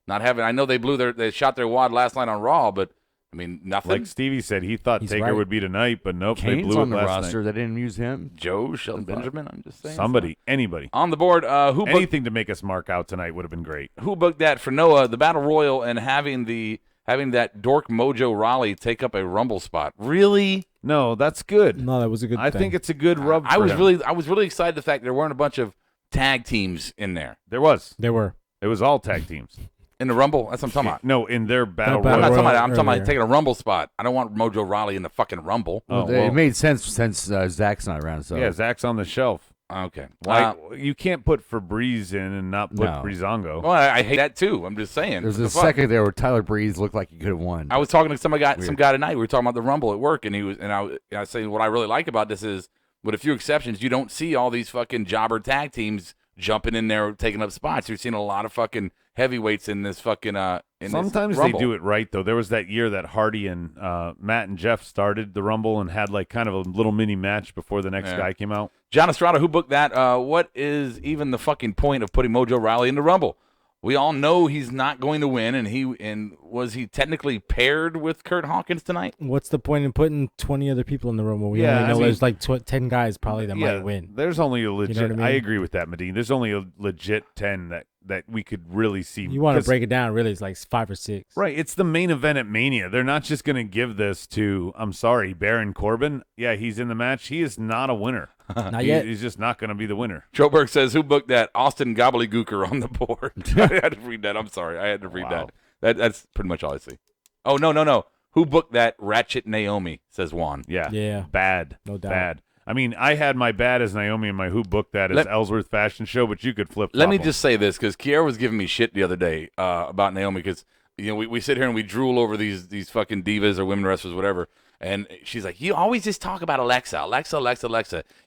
not having. I know they shot their wad last night on Raw, but I mean nothing. Like Stevie said, he thought He's Taker right. would be tonight, but nope, Kane's they blew on it the last roster. night. They didn't use him. Joe Shelton Benjamin. I'm just saying. Somebody, anybody. On the board, who booked, Anything to make us mark out tonight would have been great. who booked that for Noah, the Battle Royal, and having that dork Mojo Raleigh take up a Rumble spot. Really? No, that's good. No, that was a good I thing. think it's a good rub. I for was him. really excited the fact there weren't a bunch of tag teams in there. There was. They were. It was all tag teams. In the Rumble? That's what I'm talking about. No, in their battle. I'm not talking about that. I'm talking earlier. about taking a Rumble spot. I don't want Mojo Raleigh in the fucking Rumble. Oh, It made sense since Zach's not around. So yeah, Zach's on the shelf. Okay. Like you can't put Febreze in and not put No. Breezango. Well, I hate that too. I'm just saying. There's What a the fuck? second there where Tyler Breeze looked like he could have won. I was talking to some guy tonight. We were talking about the Rumble at work, and I was saying what I really like about this is, with a few exceptions, you don't see all these fucking jobber tag teams jumping in there taking up spots. You're seeing a lot of fucking heavyweights in this fucking Sometimes this they Rumble. do it right though. There was that year that Hardy and Matt and Jeff started the Rumble and had like kind of a little mini match before the next guy came out. John Estrada, who booked that? What is even the fucking point of putting Mojo Rawley in the Rumble? We all know he's not going to win, and was he technically paired with Kurt Hawkins tonight? What's the point in putting 20 other people in the room when we Yeah, only know I mean- there's like 10 guys probably that might win? There's only a legit. You know what I I mean? agree with that, Medine. There's only a legit 10 that we could really see. You want to 'Cause- break it down, really, it's like 5 or 6. Right, it's the main event at Mania. They're not just going to give this to, I'm sorry, Baron Corbin. Yeah, he's in the match. He is not a winner. Not yet. He's just not going to be the winner. Troberg says, who booked that? Austin Gobbledygooker on the board. I had to read that. I'm sorry. I had to read that. That's pretty much all I see. Oh, no. Who booked that? Ratchet Naomi, says Juan. Yeah. Yeah. Bad. No doubt. Bad. I mean, I had my bad as Naomi and my who booked that as Ellsworth Fashion Show, but you could flip. Let me just say this, because Kiara was giving me shit the other day about Naomi, because we sit here and we drool over these fucking divas or women wrestlers, whatever. And she's like, you always just talk about Alexa.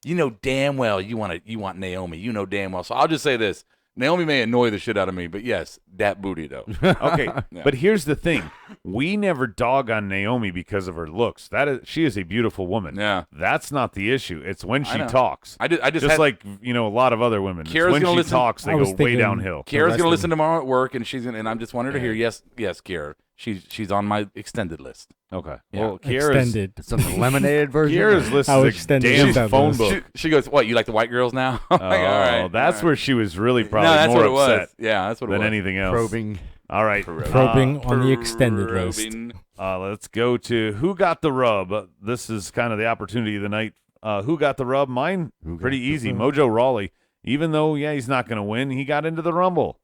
You know damn well you want Naomi. You know damn well. So I'll just say this. Naomi may annoy the shit out of me, but yes, that booty, though. Okay, Yeah. but here's the thing. We never dog on Naomi because of her looks. She is a beautiful woman. Yeah. That's not the issue. It's when I she know. talks. I just Just like, a lot of lot women. It's Kiara's when gonna she listen- talks, they I was go way thinking- downhill. Kiara's going to wrestling. listen tomorrow at work, and I just wanted to hear, yes, Kiara. She's on my extended list. Okay. Yeah. Well, Kiara's Extended. Some eliminated version. Kiara's list How is a extended damn is that phone list? book. She goes, what, you like the white girls now? I'm like, all right. That's where she was really probably no, that's more what it upset was. Yeah, that's what it than was. anything else. Probing. All right. Probing on the extended list. Let's go to who got the rub. This is kind of the opportunity of the night. Who got the rub? Mine, pretty easy. Mojo Rawley. Even though, he's not going to win, he got into the Rumble.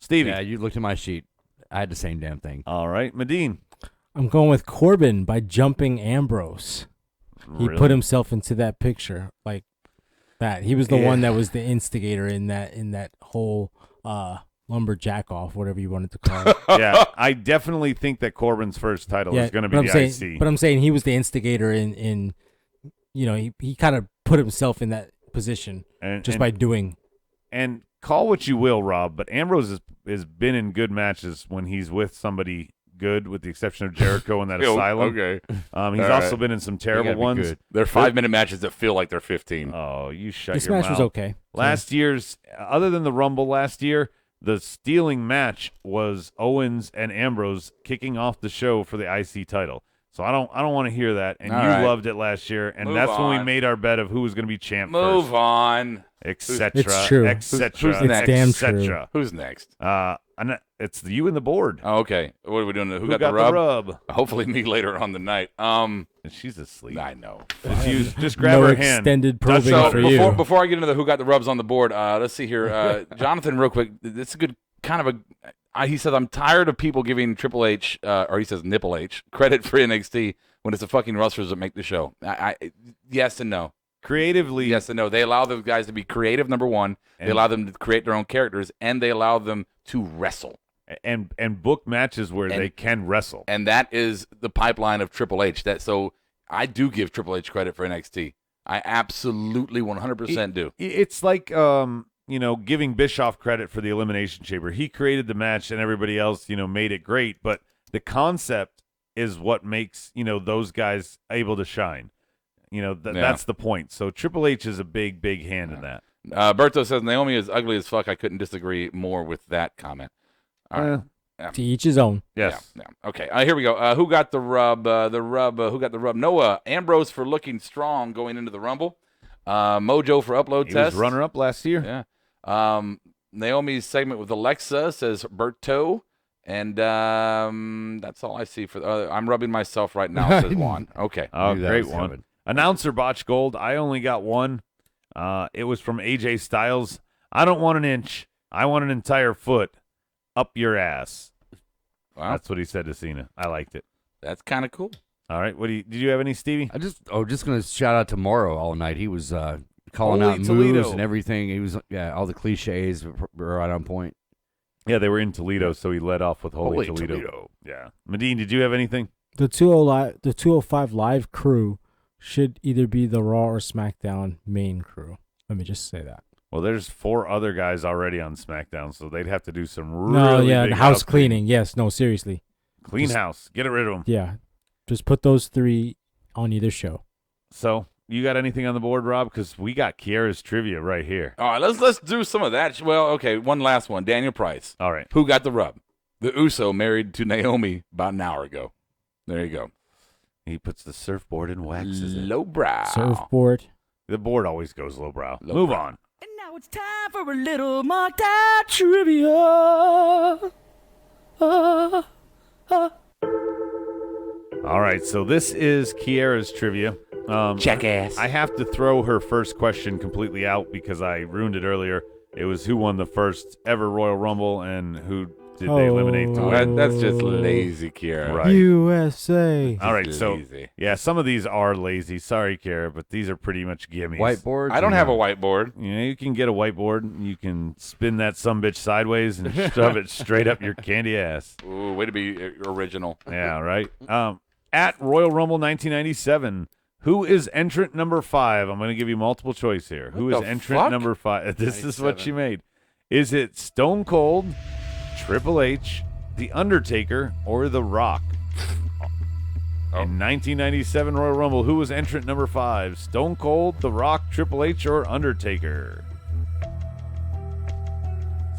Stevie. Yeah, you looked at my sheet. I had the same damn thing. All right. Medine. I'm going with Corbin by jumping Ambrose. He Really? put himself into that picture like that. He was the one that was the instigator in that whole lumberjack off, whatever you wanted to call it. Yeah, I definitely think that Corbin's first title is going to be but the I'm saying, IC. But I'm saying he was the instigator in he kind of put himself in that position by doing. And call what you will, Rob, but Ambrose has been in good matches when he's with somebody good, with the exception of Jericho in that Asylum. Okay. He's All also right. been in some terrible ones. Good. They're 5-minute matches that feel like they're 15. Oh, you shut This your match mouth. was okay. Last year's, other than the Rumble last year, the stealing match was Owens and Ambrose kicking off the show for the IC title. So I don't want to hear that. And All you right. loved it last year, and Move that's when we on. made our bet of who was going to be champ Move first. on. Etc. It's true. Etc. Who's next? It's damn etc. true. Who's next? It's you and the board. Oh, okay. What are we doing? Who got got the the rub? rub? Hopefully me later on the night. And she's asleep. I know. Just grab No her hand. extended probing So for you. before I get into the who got the rubs on the board, let's see here. Jonathan, real quick, this is a good kind of a. He said, I'm tired of people giving Triple H, or he says Nipple H, credit for NXT when it's the fucking wrestlers that make the show. Yes and no. Creatively, Yes and no. They allow those guys to be creative, number one. They allow them to create their own characters, and they allow them to wrestle. and book matches where they can wrestle. And that is the pipeline of Triple H. So I do give Triple H credit for NXT. I absolutely 100% do. It's like giving Bischoff credit for the Elimination Chamber. He created the match and everybody else, made it great. But the concept is what makes, those guys able to shine. That's the point. So Triple H is a big, big hand in that. Berto says Naomi is ugly as fuck. I couldn't disagree more with that comment. All right. Yeah. To each his own. Yes. Yeah. Okay. Here we go. Who got the rub? Who got the rub? Noah. Ambrose for looking strong going into the Rumble. Mojo for upload He test. was runner-up last year. Yeah. Naomi's segment with Alexa says Berto. And that's all I see for. I'm rubbing myself right now. Says Juan. Okay. Oh, great one. Announcer botch gold. I only got one. It was from AJ Styles. I don't want an inch. I want an entire foot up your ass. Wow. That's what he said to Cena. I liked it. That's kind of cool. All right. Did you have any, Stevie? Just gonna shout out to Morrow all night. He was calling Holy out Toledo. moves and everything. He was all the cliches were right on point. Yeah, they were in Toledo, so he led off with Holy Toledo. Yeah. Medine, did you have anything? The 205 Live crew should either be the Raw or SmackDown main crew. Let me just say that. Well, there's 4 other guys already on SmackDown, so they'd have to do some really big house cleaning. Yes, no, seriously. Clean house. Get rid of them. Yeah, just put those 3 on either show. So, you got anything on the board, Rob? Because we got Kiera's trivia right here. All right, let's do some of that. Well, okay, one last one. Daniel Price. All right. Who got the rub? The Uso married to Naomi about an hour ago. There you go. He puts the surfboard and waxes it. Lowbrow. Surfboard. The board always goes lowbrow. Move on. And now it's time for a little mocked out trivia. All right, so this is Kiera's trivia. Jackass. I have to throw her first question completely out because I ruined it earlier. It was who won the first ever Royal Rumble and who did they eliminate to win. That's just lazy, Kiera. Right. USA. All right, so lazy. yeah, some of these are lazy. Sorry, Kiera, but these are pretty much gimmies. Whiteboard. I don't have a whiteboard. Yeah, you can get a whiteboard. You can spin that sumbitch sideways and shove it straight up your candy ass. Ooh, way to be original. Yeah, right. At Royal Rumble 1997, who is entrant number 5? I'm going to give you multiple choice here. Who is entrant number 5? This is what she made. Is it Stone Cold, Triple H, The Undertaker, or The Rock? In 1997 Royal Rumble, who was entrant number 5? Stone Cold, The Rock, Triple H, or Undertaker?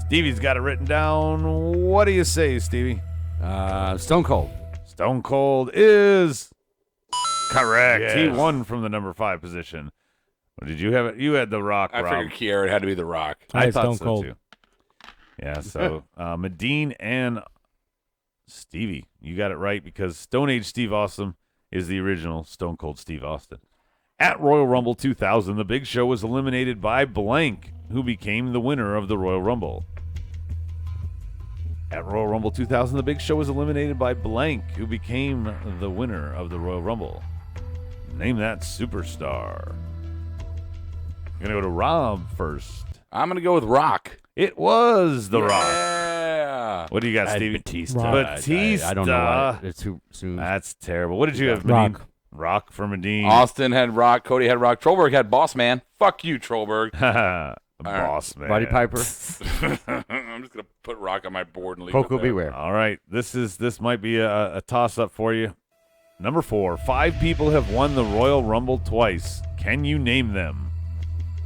Stevie's got it written down. What do you say, Stevie? Stone Cold. Stone Cold is correct. Yes. He won from the number 5 position. Or did you have it? You had The Rock, I Rob. figured Kiera had to be The Rock. I thought Stone so, Cold. too. Yeah, so Medine and Stevie, you got it right because Stone Age Steve Austin is the original Stone Cold Steve Austin. At Royal Rumble 2000, the Big Show was eliminated by blank, who became the winner of the Royal Rumble. At Royal Rumble 2000, the Big Show was eliminated by blank, who became the winner of the Royal Rumble. Name that superstar. I'm going to go to Rob first. I'm going to go with Rock. It was The Rock. Yeah. What do you got, I had Stevie? Batista. Batista. I don't know why. It's too soon. That's terrible. What did you have, Rock. Medine? Rock for Medine. Austin had Rock. Cody had Rock. Trollberg had Boss Man. Fuck you, Trollberg. Boss man. Roddy Piper. I'm just going to put Rock on my board and leave Coco it there. Beware. All right. This might be a toss-up for you. Number 4. 5 people have won the Royal Rumble twice. Can you name them?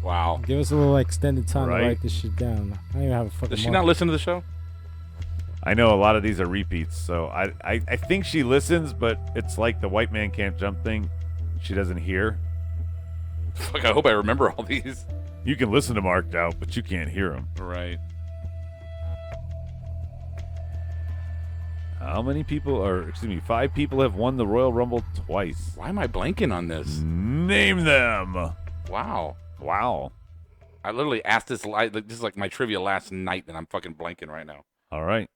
Wow. Give us a little extended time Right. to write this shit down. I don't even have a fucking Does she marker. not listen to the show? I know a lot of these are repeats, so I think she listens, but it's like the white man can't jump thing. She doesn't hear. Fuck, I hope I remember all these. You can listen to Marked Out, but you can't hear them. Right. How many people, or excuse me, 5 people have won the Royal Rumble twice? Why am I blanking on this? Name them. Wow. Wow. I literally asked this is like my trivia last night, and I'm fucking blanking right now. All right.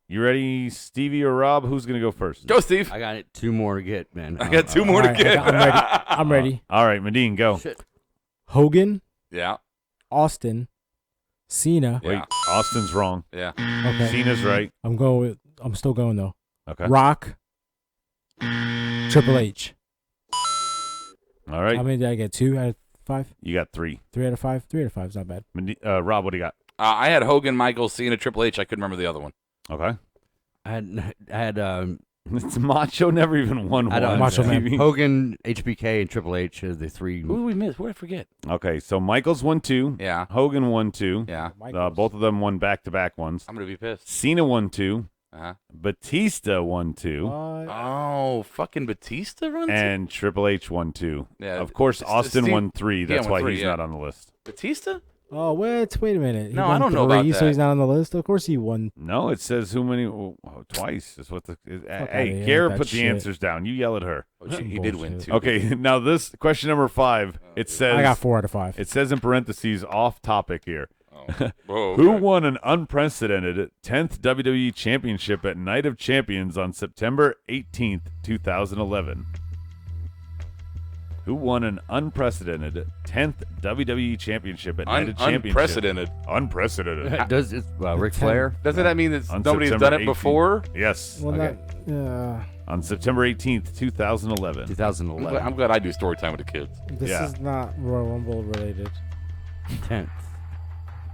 You ready, Stevie or Rob? Who's going to go first? Go, Steve. I got 2 more to get, man. I got 2 more to get. I'm ready. I'm ready. All right, Medine, go. Shit. Hogan, Yeah. Austin, Cena. Yeah. Wait, Austin's wrong. Yeah. Okay. Cena's right. I'm still going though. Okay. Rock, Triple H. All right. How many did I get? 2 out of 5? You got 3. 3 out of 5? 3 out of 5 is not bad. Rob, what do you got? I had Hogan, Michaels, Cena, Triple H. I couldn't remember the other one. Okay. I had It's Macho never even won one. Macho Man. Hogan, HBK, and Triple H are the 3. Who did we miss? What did I forget? Okay, so Michaels won 2. Yeah. Hogan won 2. Yeah. Both of them won back-to-back ones. I'm going to be pissed. Cena won 2. Uh-huh. Batista won 2. Oh, fucking Batista runs it? And Triple H won 2. Yeah, of course, Austin won 3. That's why he's yeah. not on the list. Batista? Oh, wait a minute. He No, won I don't know 3, about so that. he's not on the list? Of course he won. No, it says who many. Twice is what the. outta Hey, here Garrett with put that the shit. answers down. You yell at her. Oh, he did win, too. Okay, now this question number 5. It says I got 4 out of 5. It says in parentheses off topic here. Whoa, Who okay. won an unprecedented 10th WWE Championship at Night of Champions on September 18th, 2011? Who won an unprecedented 10th WWE Championship at Night of Championship? Unprecedented. Does it, Ric Flair? Doesn't that mean that On nobody's September done it 18th. before? Yes. Well, Okay. On September 18th, 2011. 2011. I'm glad I do story time with the kids. This Yeah. is not Royal Rumble related. 10th.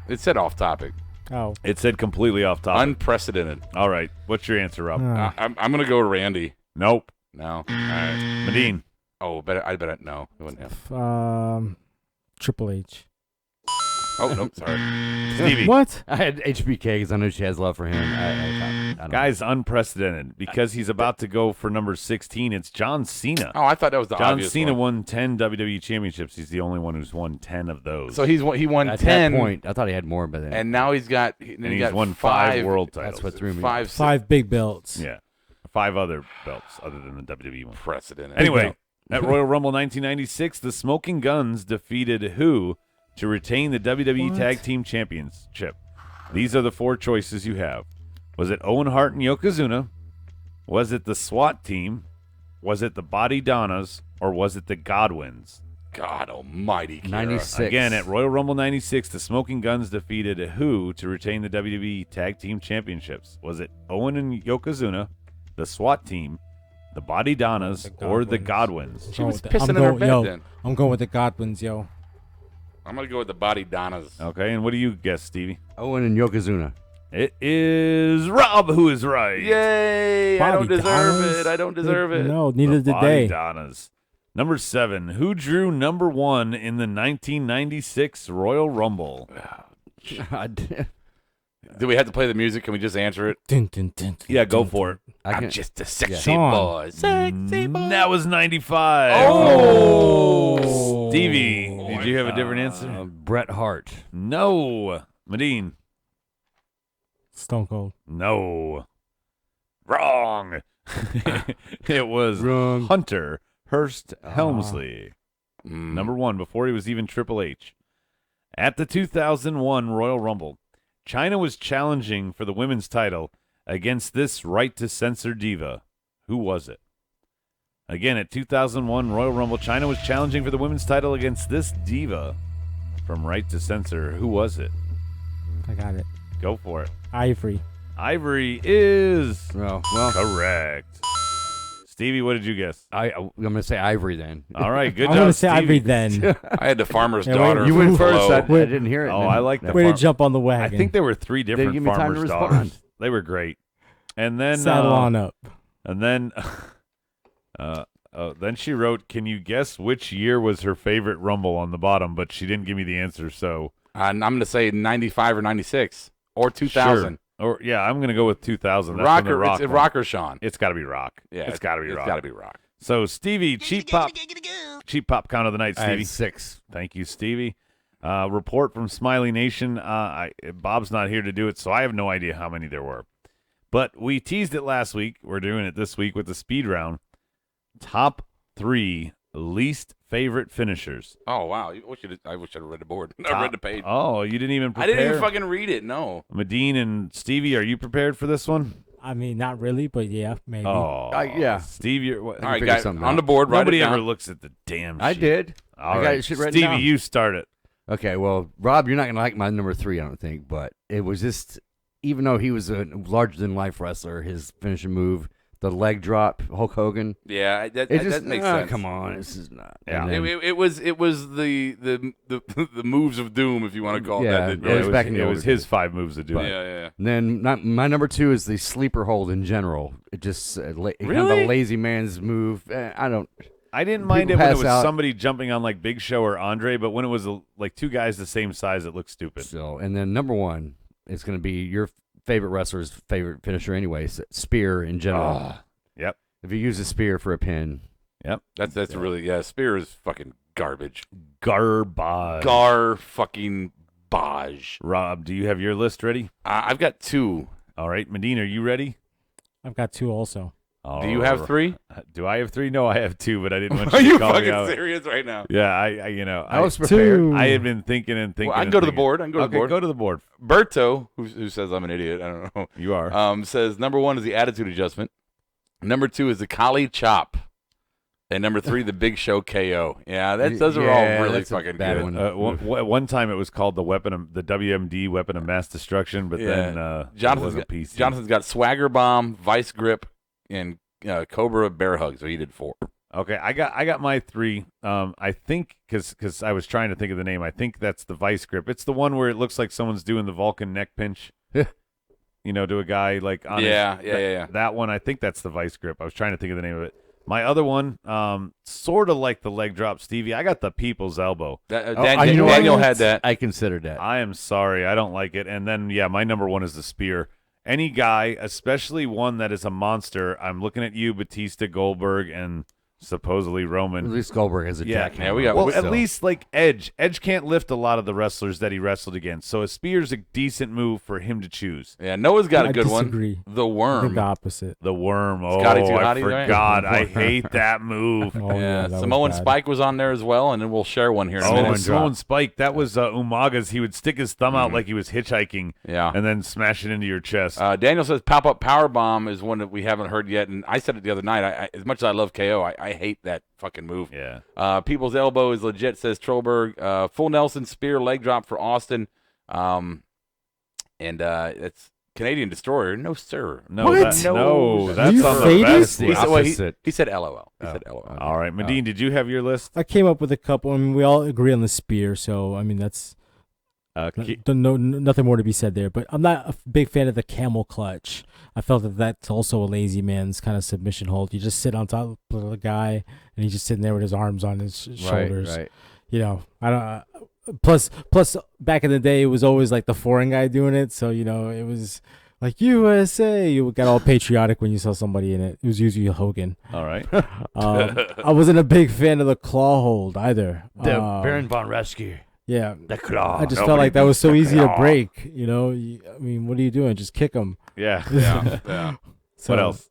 It said off topic. Oh. It said completely off topic. Unprecedented. All right. What's your answer, Rob? I'm going to go Randy. Nope. No. All right. Medine. Oh, I bet no. It wouldn't have. Triple H. Oh, nope. Sorry. Stevie. What? I had HBK because I know she has love for him. I don't Guy's unprecedented because he's about to go for number 16. It's John Cena. Oh, I thought that was the John obvious Cena one. won 10 WWE championships. He's the only one who's won 10 of those. So he won At 10. that point, I thought he had more by then. And now he's got. and he's won 5 world titles. That's what threw me. 5 big belts. Yeah. 5 other belts other than the WWE one. Precedent. Anyway, at Royal Rumble 1996, the Smoking Guns defeated who to retain the WWE Tag Team Championship? These are the 4 choices you have. Was it Owen Hart and Yokozuna? Was it the SWAT team? Was it the Body Donnas? Or was it the Godwins? God almighty. Kira. 96. Again, at Royal Rumble 96, the Smoking Guns defeated who to retain the WWE Tag Team Championships? Was it Owen and Yokozuna, the SWAT team, the Body Donnas, or the Godwins? She was pissing in her bed then. I'm going with the Godwins, yo. I'm going to go with the Body Donnas. Okay, and what do you guess, Stevie? Owen and Yokozuna. It is Rob who is right. Yay! I don't Body deserve Donnas? it. I don't deserve it. No, neither The did they. Donnas. Number 7. Who drew number 1 in the 1996 Royal Rumble? Do we have to play the music? Can we just answer it? Dun, dun, dun, dun, Yeah, go dun, for it. I'm just a sexy Sean. boy. Sexy boy. That was 95. Oh. Stevie, did you have a different answer? Bret Hart. No. Medine. Stone Cold. No. Wrong. It was Wrong. Hunter Hearst Helmsley. Number 1 before he was even Triple H. At the 2001 Royal Rumble, China was challenging for the women's title against this right-to-censor diva. Who was it? Again, at 2001 Royal Rumble, China was challenging for the women's title against this diva from Right to Censor. Who was it? I got it. Go for it. Ivory. Ivory is well, correct. Stevie, what did you guess? I'm going to say Ivory then. All right, good I'm job, going to say Stevie. Ivory then. I had the farmer's Yeah, wait, daughter. You went from first. Flo. I didn't hear it. Oh, I like the Way to farm. jump on the wagon. I think there were 3 different give me time to farmers' respond. daughters. They were great. And then Saddle on up. And then then she wrote, "Can you guess which year was her favorite Rumble?" on the bottom, but she didn't give me the answer, so I'm going to say 95 or 96 or 2000. Sure. Or yeah, I'm going to go with 2000. That's Rock when the or Rock it's one. Rock or Sean. It's got to be Rock. Yeah, it's got to be Rock. It's got to be Rock. So Stevie, cheap pop count of the night, I had Stevie. 6. Thank you, Stevie. Report from Smiley Nation. Bob's not here to do it, so I have no idea how many there were. But we teased it last week. We're doing it this week with the speed round. Top 3 least favorite finishers. Oh wow! I wish I'd read the board. I read the page. Oh, you didn't even I prepare? didn't even fucking read it. No. Medine and Stevie, are you prepared for this one? I mean, not really, but yeah, maybe. Oh, yeah. Steve, you're what? All right, guys, on the board. Write Nobody it down. ever looks at the damn shit. I did. All I got right, it shit written Stevie, down. you start it. Okay, well, Rob, you're not going to like my number 3, I don't think, but it was just, even though he was a larger-than-life wrestler, his finishing move, the leg drop, Hulk Hogan. Yeah, that makes sense. Come on, this is not. Yeah. And then- It was the moves of doom, if you want to call it that. it was back in the it older was his days. 5 moves of doom. Yeah. And then my number 2 is the sleeper hold in general. It just kind of Really? a lazy man's move. I didn't mind it People when it pass was out. somebody jumping on like Big Show or Andre, but when it was like 2 guys the same size, it looked stupid. So, and then number 1 is going to be your favorite wrestler's favorite finisher, anyways. Spear in general. Yep. If you use a spear for a pin, Yep. That's really Spear is fucking garbage. Garbage. Fucking baj. Rob, do you have your list ready? I've got 2. All right, Medina, are you ready? I've got 2 also. Do you have 3? Do I have 3? No, I have 2, but I didn't want Are you you to call me fucking out. serious right now? Yeah, I was prepared. I had been thinking. Well, I can go to the board. Go to the board. Berto, who says I'm an idiot, I don't know. You are. Says number 1 is the attitude adjustment. Number 2 is the Kali chop. And number 3, the Big Show KO. Yeah, those are all really that's a fucking bad good. one. One time it was called the WMD weapon of mass destruction, but then it was a PC. Jonathan's got Swagger Bomb, Vice Grip, and Cobra Bear Hug. So he did 4. Okay, I got my 3. I think because I was trying to think of the name. I think that's the Vice Grip. It's the one where it looks like someone's doing the Vulcan neck pinch. To a guy like on that one. I think that's the Vice Grip. I was trying to think of the name of it. My other one, sort of like the leg drop, Stevie. I got the People's Elbow. Daniel had that. I considered that. I am sorry, I don't like it. And then my number 1 is the Spear. Any guy, especially one that is a monster. I'm looking at you, Batista, Goldberg, and supposedly Roman. At least Goldberg has a jackhammer. Yeah, we got. Well, at least like Edge. Edge can't lift a lot of the wrestlers that he wrestled against, so a Spear's a decent move for him to choose. Yeah, Noah's got a I good disagree. one. The I Worm. think the opposite. The Worm. Oh, Scotty Too I Hotty, right? forgot. I hate that move. Oh, yeah, that Samoan was bad. Spike was on there as well, and then we'll share one here in a Oh, minute. and Samoan Spike. That was Umaga's. He would stick his thumb out like he was hitchhiking, Yeah. and then smash it into your chest. Daniel says Pop-Up Power Bomb is one that we haven't heard yet, and I said it the other night. I as much as I love KO, I hate that fucking move. Yeah. People's Elbow is legit, says Trollberg. Full Nelson Spear leg drop for Austin. And it's Canadian Destroyer. No, sir. No, What? that's on you the faded? best He list. said, he said LOL. He said LOL. All right, Medine, did you have your list? I came up with a couple. I mean, we all agree on the spear, so I mean that's nothing more to be said there. But I'm not a big fan of the camel clutch. I felt that that's also a lazy man's kind of submission hold. You just sit on top of the guy, and he's just sitting there with his arms on his shoulders. Right. You know, I don't. Plus, back in the day, it was always like the foreign guy doing it. So it was like USA. You got all patriotic when you saw somebody in it. It was usually Hogan. All right. I wasn't a big fan of the claw hold either. Baron von Raschke. Yeah, the claw. I just felt like that was so easy to break. I mean, what are you doing? Just kick him. Yeah. So, what else?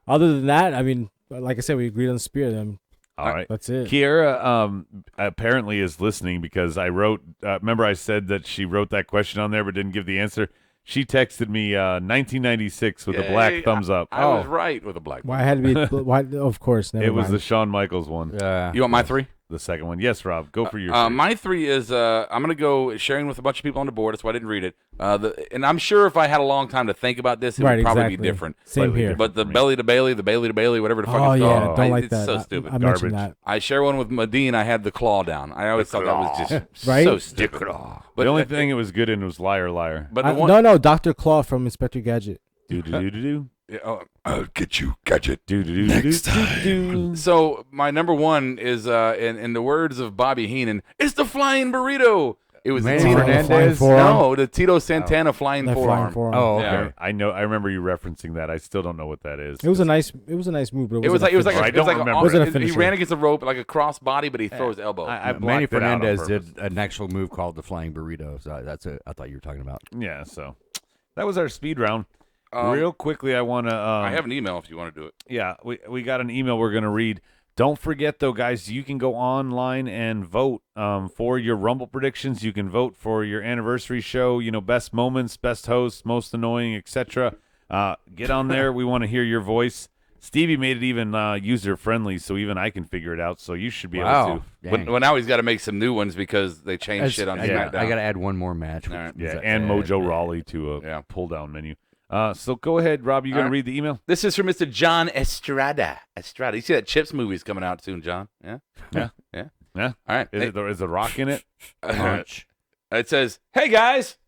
Other than that, I mean, like I said, we agreed on spear. Then all right, that's it. Kiera apparently is listening because I wrote. Remember, I said that she wrote that question on there but didn't give the answer. She texted me 1996 with a black thumbs up. I was right with a black. Why had to be? Why? Of course, never It was mind. the Shawn Michaels one. You want my 3? The second one. Yes, Rob. Go for your 3. My 3 is I'm going to go sharing with a bunch of people on the board. That's why I didn't read it. And I'm sure if I had a long time to think about this, it would probably be different. Same here. But the belly to Bailey, whatever the fuck Oh it's yeah, called. don't like it's that. so stupid. I mentioned that. I share one with Medine. I had the claw down. I always thought that was just Right? so stupid. But the only thing it was good in was Liar Liar. But the one, no, Dr. Claw from Inspector Gadget. Do. I'll get you, Gadget. Next time. So my number 1 is in the words of Bobby Heenan, it's the flying burrito. It was Manny the Tito Fernandez? No, the Tito Santana flying That forearm. flying forearm. Oh, okay. Yeah. I know. I remember you referencing that. I still don't know what that is. It was a nice move, but It was like I don't remember. he Wasn't a finisher. ran against the rope like a cross body, but he throws elbow. I Manny blocked it out on Fernandez purpose. did an actual move called the flying burrito. So that's it. I thought you were talking about. Yeah. So that was our speed round. Real quickly, I want to. I have an email if you want to do it. Yeah, we got an email we're going to read. Don't forget, though, guys, you can go online and vote for your Rumble predictions. You can vote for your anniversary show, best moments, best hosts, most annoying, etc. Get on there. We want to hear your voice. Stevie made it even user-friendly, so even I can figure it out, so you should be able to. Well, now he's got to make some new ones because they changed shit on SmackDown. I got to add one more match. And Mojo Rawley to a pull-down menu. So go ahead, Rob. You going to read the email? This is from Mr. John Estrada. You see that Chips movie's coming out soon, John? Yeah? Yeah. Yeah. Yeah. All right. Is the rock in it? It says, hey, guys.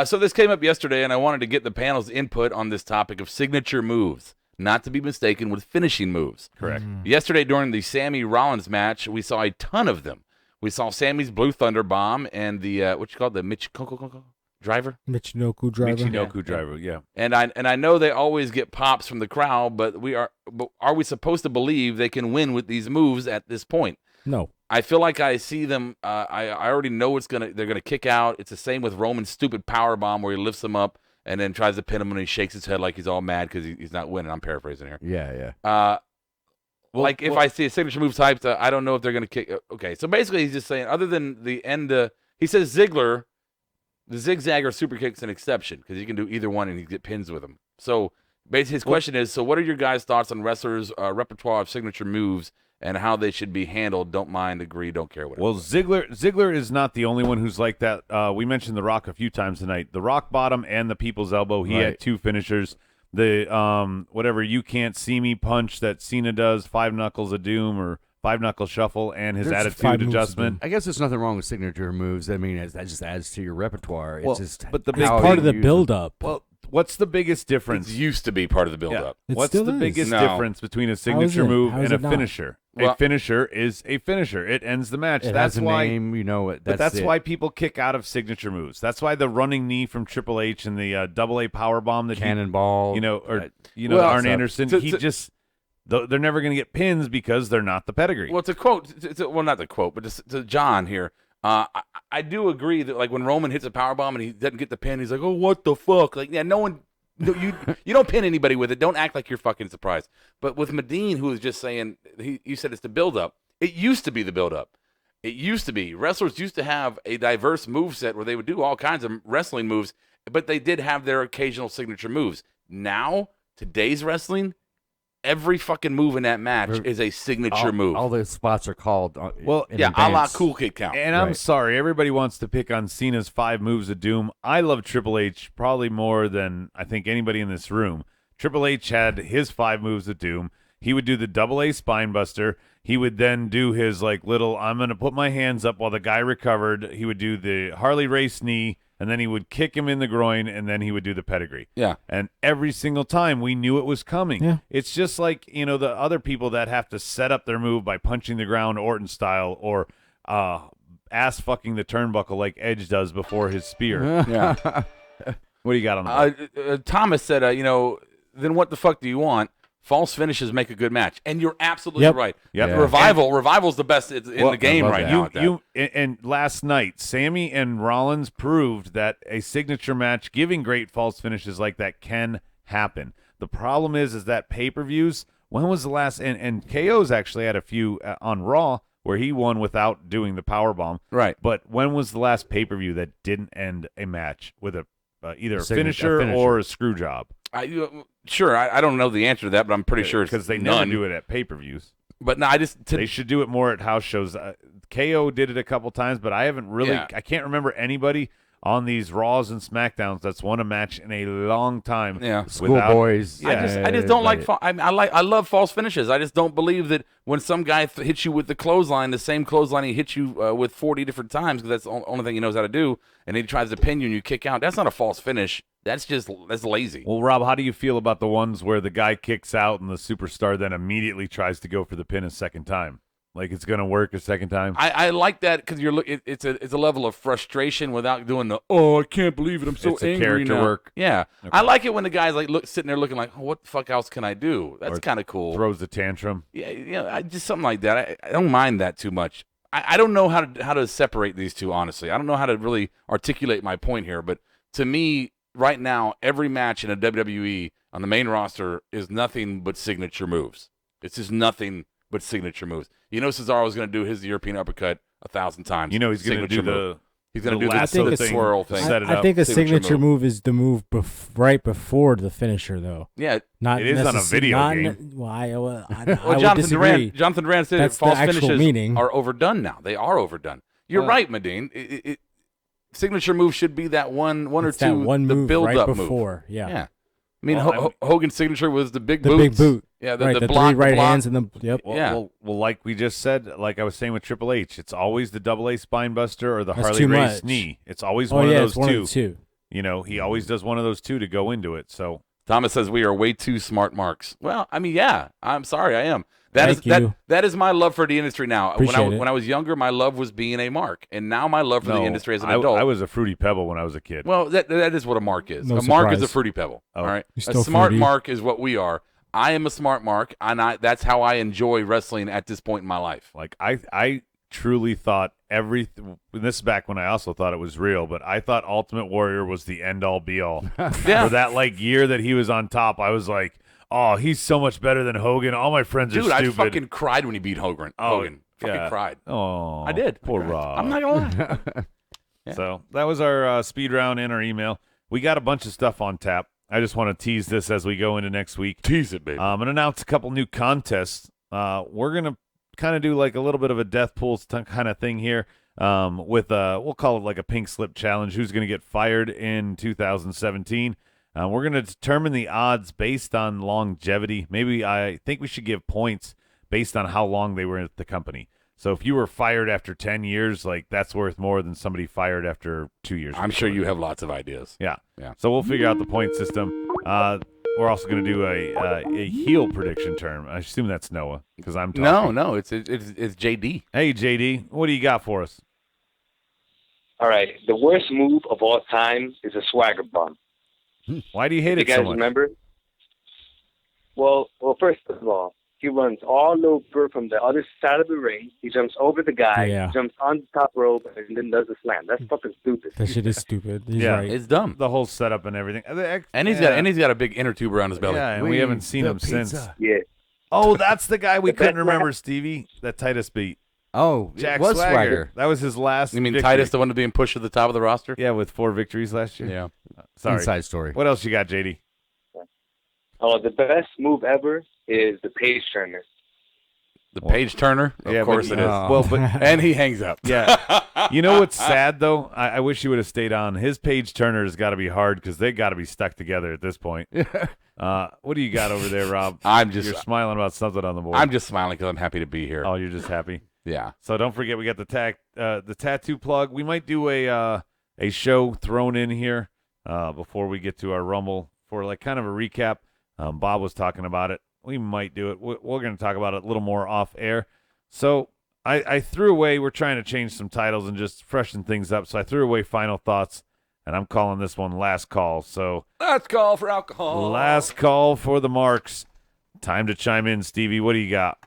So this came up yesterday, and I wanted to get the panel's input on this topic of signature moves, not to be mistaken with finishing moves. Correct. Yesterday, during the Sammy Rollins match, we saw a ton of them. We saw Sammy's Blue Thunder Bomb and the, the Michinoku Driver? Michinoku Driver. Michinoku Driver, yeah. And I know they always get pops from the crowd, but are we supposed to believe they can win with these moves at this point? No. I feel like I see them. I already know they're gonna kick out. It's the same with Roman's stupid power bomb where he lifts him up and then tries to pin him and he shakes his head like he's all mad because he's not winning. I'm paraphrasing here. Yeah. If I see a signature move type, I don't know if they're gonna kick. Okay, so basically he's just saying other than the end. He says Ziggler, the zigzag or super kick's an exception because he can do either one and he get pins with them. So basically his question is: so what are your guys' thoughts on wrestlers' repertoire of signature moves? And how they should be handled. Don't mind, agree, don't care. Whatever. Well, Ziggler is not the only one who's like that. We mentioned The Rock a few times tonight. The Rock Bottom and the People's Elbow. He had two finishers. The whatever you can't see me punch that Cena does, 5 Knuckles of Doom or 5 Knuckle Shuffle, and his attitude adjustment. I guess there's nothing wrong with signature moves. I mean, that just adds to your repertoire. Well, it's just but the it's part of the build-up. Well, what's the biggest difference? It used to be part of the build-up. It What's still the is. biggest No. difference between a signature move How is and a it not? finisher? Well- A finisher is a finisher. It ends the match. It That's has a why. name, you know it. But that's it. why people kick out of signature moves. That's why the running knee from Triple H and the double A power bomb that Cannonball. Arn Anderson. They're never going to get pins because they're not the pedigree. Well, to quote, not the quote, but to John here, I do agree that like when Roman hits a power bomb and he doesn't get the pin, he's like, oh, what the fuck? Like, yeah, no one. No, you don't pin anybody with it. Don't act like you're fucking surprised. But with Medine, who was just saying, you said it's the build-up. It used to be the build-up. It used to be. Wrestlers used to have a diverse moveset where they would do all kinds of wrestling moves, but they did have their occasional signature moves. Now, today's wrestling, every fucking move in that match is a signature move. All those spots are called. A la Cool Kick Count. And I'm sorry, everybody wants to pick on Cena's 5 moves of doom. I love Triple H probably more than I think anybody in this room. Triple H had his 5 moves of doom. He would do the double A spine buster. He would then do his like little, I'm going to put my hands up while the guy recovered. He would do the Harley Race knee, and then he would kick him in the groin, and then he would do the pedigree. Yeah. And every single time we knew it was coming. Yeah. It's just like, the other people that have to set up their move by punching the ground Orton style or ass fucking the turnbuckle like Edge does before his spear. Yeah. What do you got on that? Thomas said, then what the fuck do you want? False finishes make a good match, and you're absolutely right. Yep. Yeah. Revival's the best in the game right now. And last night, Sammy and Rollins proved that a signature match giving great false finishes like that can happen. The problem is that pay-per-views. When was the last? And KO's actually had a few on Raw where he won without doing the power bomb. Right. But when was the last pay-per-view that didn't end a match with either a finisher or a screw job? I don't know the answer to that, but I'm pretty sure it's because they none. never do it at pay-per-views. But no, they should do it more at house shows. KO did it a couple times, but I haven't really. Yeah. I can't remember anybody on these Raws and Smackdowns that's won a match in a long time. Yeah, Schoolboys. Yeah. I just don't like. I love false finishes. I just don't believe that when some guy hits you with the clothesline, the same clothesline he hits you with 40 different times, because that's the only thing he knows how to do, and he tries to pin you and you kick out. That's not a false finish. That's lazy. Well, Rob, how do you feel about the ones where the guy kicks out and the superstar then immediately tries to go for the pin a second time? Like it's going to work a second time? I like that because it's a level of frustration without doing the, oh, I can't believe it, I'm so angry It's a character now. work. Yeah. Okay. I like it when the guy's like sitting there looking like, oh, what the fuck else can I do? That's kind of cool. Throws the tantrum. Yeah, just something like that. I don't mind that too much. I don't know how to separate these two, honestly. I don't know how to really articulate my point here, but to me, right now, every match in a WWE on the main roster is nothing but signature moves. It's just nothing but signature moves. Cesaro's going to do his European uppercut 1,000 times. He's going to do the swirl thing. I think a signature move is the move right before the finisher, though. Yeah, not it is on a video game. Well, Jonathan Durant said that's false the actual finishes meaning. are overdone now. They are overdone. You're right, Medine. Signature move should be that one or two. That one the move build right up before. move. Yeah. I mean, Hogan's signature was the big The boots. big boot. Yeah, right, the block, three right the block. hands and the yep. Well, like we just said, like I was saying with Triple H, it's always the AA spine buster or the That's Harley too Race much. knee. It's always Oh, one yeah, of it's those one two. of the two. You know, he always does one of those two to go into it. So Thomas says we are way too smart marks. Well, I mean, yeah, I'm sorry, I am. Thank you. That is my love for the industry now. Appreciate it. When I was younger, my love was being a mark, and now my love for the industry as an adult. I was a Fruity Pebble when I was a kid. Well, that is what a mark is. No a mark is a surprise. fruity pebble. Oh. All right, You're a still smart fruity. mark is what we are. I am a smart mark, and that's how I enjoy wrestling at this point in my life. Like I truly thought this is back when I also thought it was real, but I thought Ultimate Warrior was the end all be all. Yeah. For that like year that he was on top, I was like, oh, he's so much better than Hogan. All my friends are Dude, stupid. I fucking cried when he beat Hogan. Fucking cried. Oh, I did. Poor I cried. Rob. I'm not gonna lie. Yeah. So that was our speed round and our email. We got a bunch of stuff on tap. I just want to tease this as we go into next week. Tease it, baby. And announce a couple new contests. We're going to kind of do like a little bit of a death pool kind of thing here with we'll call it like a pink slip challenge. Who's going to get fired in 2017? We're going to determine the odds based on longevity. Maybe I think we should give points based on how long they were at the company. So if you were fired after 10 years, like that's worth more than somebody fired after 2 years. I'm sure you have lots of ideas. Yeah. Yeah. So we'll figure out the point system. We're also going to do a heel prediction term. I assume that's Noah because I'm talking. No, it's JD. Hey, JD, what do you got for us? All right. The worst move of all time is a swagger bomb. Why do you hate You it so guys much? remember? Well, first of all, he runs all over from the other side of the ring. He jumps over the guy, Yeah. jumps on the top rope, and then does a slam. That's fucking stupid. That shit is stupid. He's Yeah. right. It's dumb. The whole setup and everything. And he's got a big inner tube around his belly. Yeah, and we haven't seen him since. Yeah. Oh, that's the guy we The couldn't best remember, Stevie. That Titus beat. Oh, Jack it was Swagger. That was his last You mean victory. Titus, the one being pushed to the top of the roster? Yeah, with 4 victories last year. Yeah. Sorry. Inside story. What else you got, JD? Oh, the best move ever is the page turner. The page turner? Of course it is. Well, but and he hangs up. Yeah. You know what's sad, though? I wish he would have stayed on. His page turner has got to be hard because they got to be stuck together at this point. What do you got over there, Rob? You're smiling about something on the board. I'm just smiling because I'm happy to be here. Oh, you're just happy? Yeah. So don't forget, we got the tattoo plug. We might do a show thrown in here before we get to our Rumble for like kind of a recap. Bob was talking about it. We might do it. We're going to talk about it a little more off air. So I threw away, we're trying to change some titles and just freshen things up. So I threw away Final Thoughts, and I'm calling this one Last Call. So Last call for alcohol. Last Call for the Marks. Time to chime in, Stevie. What do you got?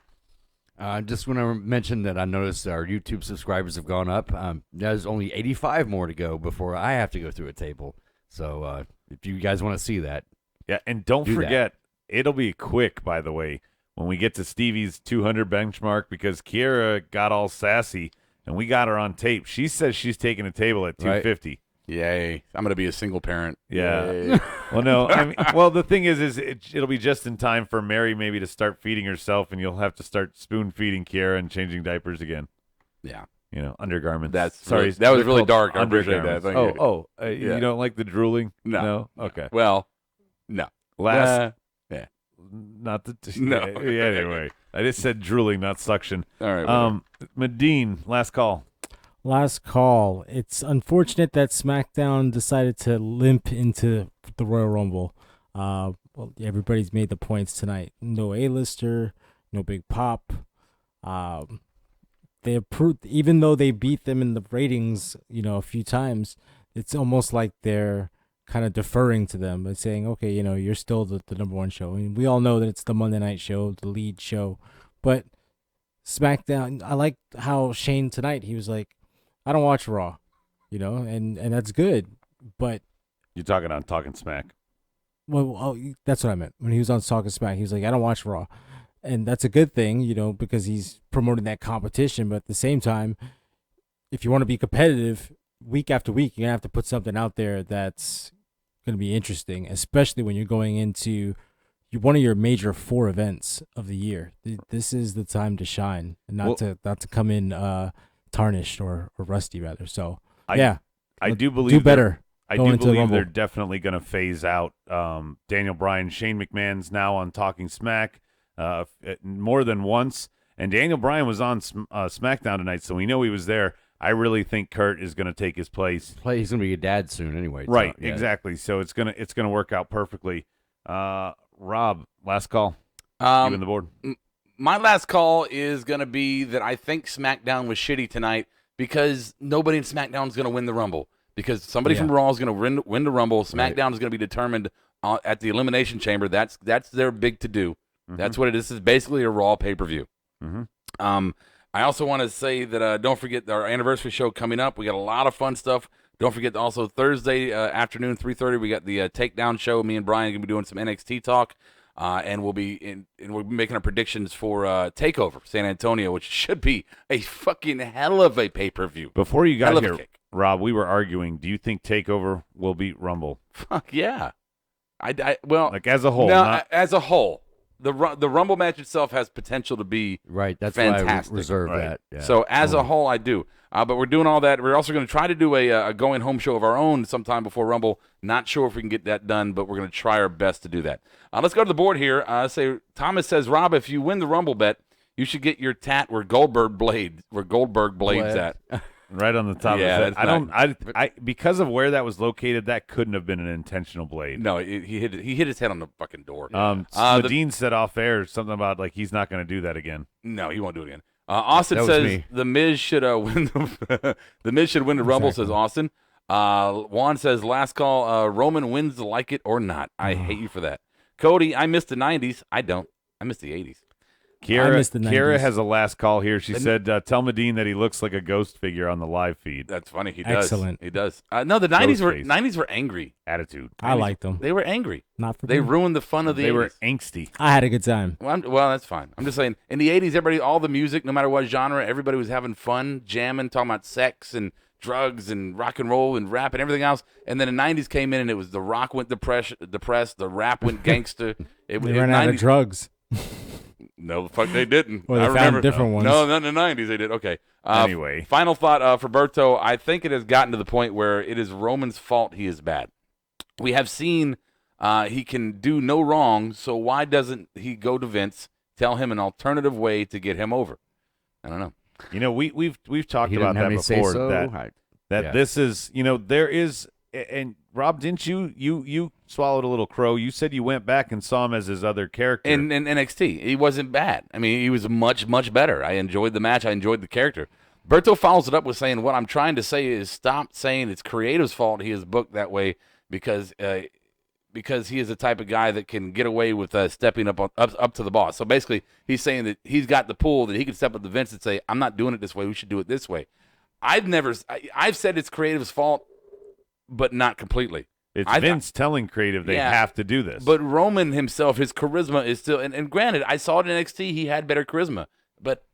I just want to mention that I noticed our YouTube subscribers have gone up. There's only 85 more to go before I have to go through a table. So if you guys want to see that. Yeah, and don't do forget, it'll be quick, by the way, when we get to Stevie's 200 benchmark because Kiera got all sassy, and we got her on tape. She says she's taking a table at 250. Yay. I'm going to be a single parent. Yeah. Yay. Well, no. I mean, well, the thing is it'll be just in time for Mary maybe to start feeding herself, and you'll have to start spoon feeding Kiera and changing diapers again. Yeah. You know, undergarments. That was really dark. I appreciate that. Undergarments. Thank you. You don't like the drooling? No. Okay. Well, no. Last. Yeah. Not the. No. Yeah, anyway, I just said drooling, not suction. All right. Medine, last call. Last call. It's unfortunate that SmackDown decided to limp into the Royal Rumble. Well, everybody's made the points tonight. No A-lister, no Big Pop. They approved, even though they beat them in the ratings, a few times. It's almost like they're kind of deferring to them by saying, okay, you're still the number one show. I mean, we all know that it's the Monday night show, the lead show. But SmackDown, I like how Shane tonight, he was like, I don't watch Raw, and that's good. But you're talking on Talking Smack. Well, that's what I meant. When he was on Talking Smack, he was like, I don't watch Raw. And that's a good thing, because he's promoting that competition. But at the same time, if you want to be competitive week after week, you're going to have to put something out there that's going to be interesting, especially when you're going into one of your major 4 events of the year. This is the time to shine and not to come in tarnished or rusty rather. So, I do believe do better. I do believe they're definitely going to phase out Daniel Bryan. Shane McMahon's now on Talking Smack more than once, and Daniel Bryan was on SmackDown tonight, so we know he was there. I really think Kurt is going to take his place. He's going to be a dad soon anyway. Right, so, yeah. exactly. So it's gonna work out perfectly. Rob, last call. You and the board. My last call is going to be that I think SmackDown was shitty tonight because nobody in SmackDown is going to win the Rumble. Because somebody from Raw is going to win the Rumble. SmackDown is going to be determined at the Elimination Chamber. That's their big to-do. Mm-hmm. That's what it is. This is basically a Raw pay-per-view. Mm-hmm. I also want to say that don't forget our anniversary show coming up. We got a lot of fun stuff. Don't forget also Thursday afternoon, 3:30, we got the Takedown show. Me and Brian are going to be doing some NXT talk. And we'll be making our predictions for TakeOver San Antonio, which should be a fucking hell of a pay-per-view. Before you got here, Rob, we were arguing. Do you think TakeOver will beat Rumble? Fuck yeah. Well, like as a whole. No, as a whole. The Rumble match itself has potential to be That's fantastic. why I reserve that. Yeah. So as a whole, I do. But we're doing all that. We're also going to try to do a going home show of our own sometime before Rumble. Not sure if we can get that done, but we're going to try our best to do that. Let's go to the board here. Thomas says, Rob, if you win the Rumble bet, you should get your tat where Goldberg blades at. Right on the top of his head. Because of where that was located, that couldn't have been an intentional blade. No, he hit his head on the fucking door. Nadine said off air something about like he's not going to do that again. No, he won't do it again. Austin says the Miz should win the Miz should win the Rumble. Says Austin. Juan says last call. Roman wins like it or not. I hate you for that. Cody, I missed the 90s. I don't. I missed the 80s. Kiera has a last call here. She said, tell Medine that he looks like a ghost figure on the live feed. That's funny. He does. Excellent. He does. No, the 90s were angry. Attitude. I liked them. They were angry. Not for They me. ruined the fun of the 80s. They were angsty. I had a good time. Well, that's fine. I'm just saying, in the 80s, everybody, all the music, no matter what genre, everybody was having fun, jamming, talking about sex and drugs and rock and roll and rap and everything else. And then the 90s came in, and it was the rock went depressed, the rap went gangster. They ran out of drugs. No, the fuck they didn't. Or they found different ones. No, not in the 90s they did. Okay. Anyway. Final thought for Berto. I think it has gotten to the point where it is Roman's fault he is bad. We have seen he can do no wrong, so why doesn't he go to Vince, tell him an alternative way to get him over? I don't know. You know, we've talked about that before. This is, there is, and Rob, didn't you swallowed a little crow? You said you went back and saw him as his other character in NXT. He wasn't bad. I mean, he was much better. I enjoyed the match. I enjoyed the character. Berto follows it up with saying, "What I'm trying to say is stop saying it's creative's fault he is booked that way because he is the type of guy that can get away with stepping up to the boss." So basically, he's saying that he's got the pull that he can step up to Vince and say, "I'm not doing it this way. We should do it this way." I've said it's creative's fault, but not completely. It's Vince telling creative they have to do this. But Roman himself, his charisma is still, and granted, I saw it in NXT, he had better charisma. But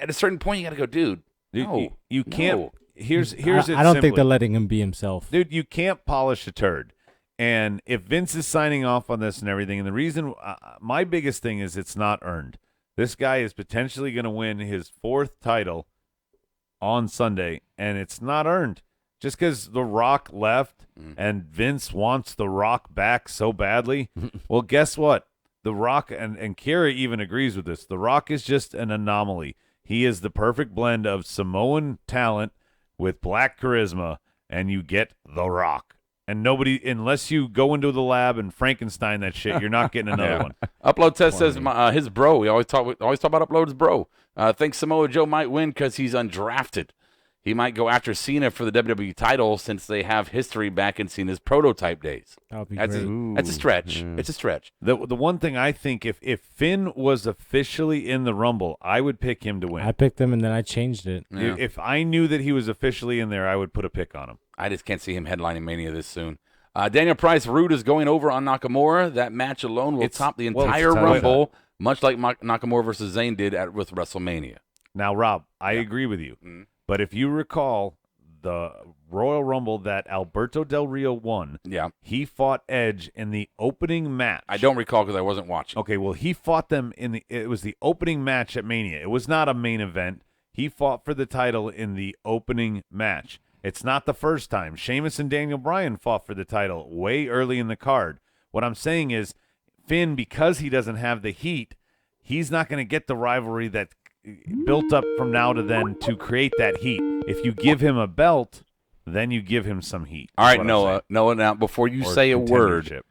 at a certain point, you got to go, dude, no. You can't. Here's I don't think they're letting him be himself. Dude, you can't polish a turd. And if Vince is signing off on this and everything, and the reason, my biggest thing is it's not earned. This guy is potentially going to win his 4th title on Sunday, and it's not earned. Just because The Rock left and Vince wants The Rock back so badly, well, guess what? The Rock, and Kira even agrees with this, The Rock is just an anomaly. He is the perfect blend of Samoan talent with black charisma, and you get The Rock. And nobody, unless you go into the lab and Frankenstein that shit, you're not getting another one. Upload Test says his bro. We always talk about Upload's bro. Thinks Samoa Joe might win because he's undrafted. He might go after Cena for the WWE title since they have history back in Cena's prototype days. That would be That's a stretch. Yeah. It's a stretch. The one thing I think, if Finn was officially in the Rumble, I would pick him to win. I picked him and then I changed it. Yeah. If I knew that he was officially in there, I would put a pick on him. I just can't see him headlining Mania this soon. Daniel Price, Rude is going over on Nakamura. That match alone will top the entire Rumble, much like Nakamura versus Zayn did with WrestleMania. Now, Rob, I agree with you. Mm-hmm. But if you recall the Royal Rumble that Alberto Del Rio won, he fought Edge in the opening match. I don't recall because I wasn't watching. Okay, well, he fought them it was the opening match at Mania. It was not a main event. He fought for the title in the opening match. It's not the first time. Sheamus and Daniel Bryan fought for the title way early in the card. What I'm saying is Finn, because he doesn't have the heat, he's not going to get the rivalry that built up from now to then to create that heat. If you give him a belt, then you give him some heat. All right, Noah, now before you say a word,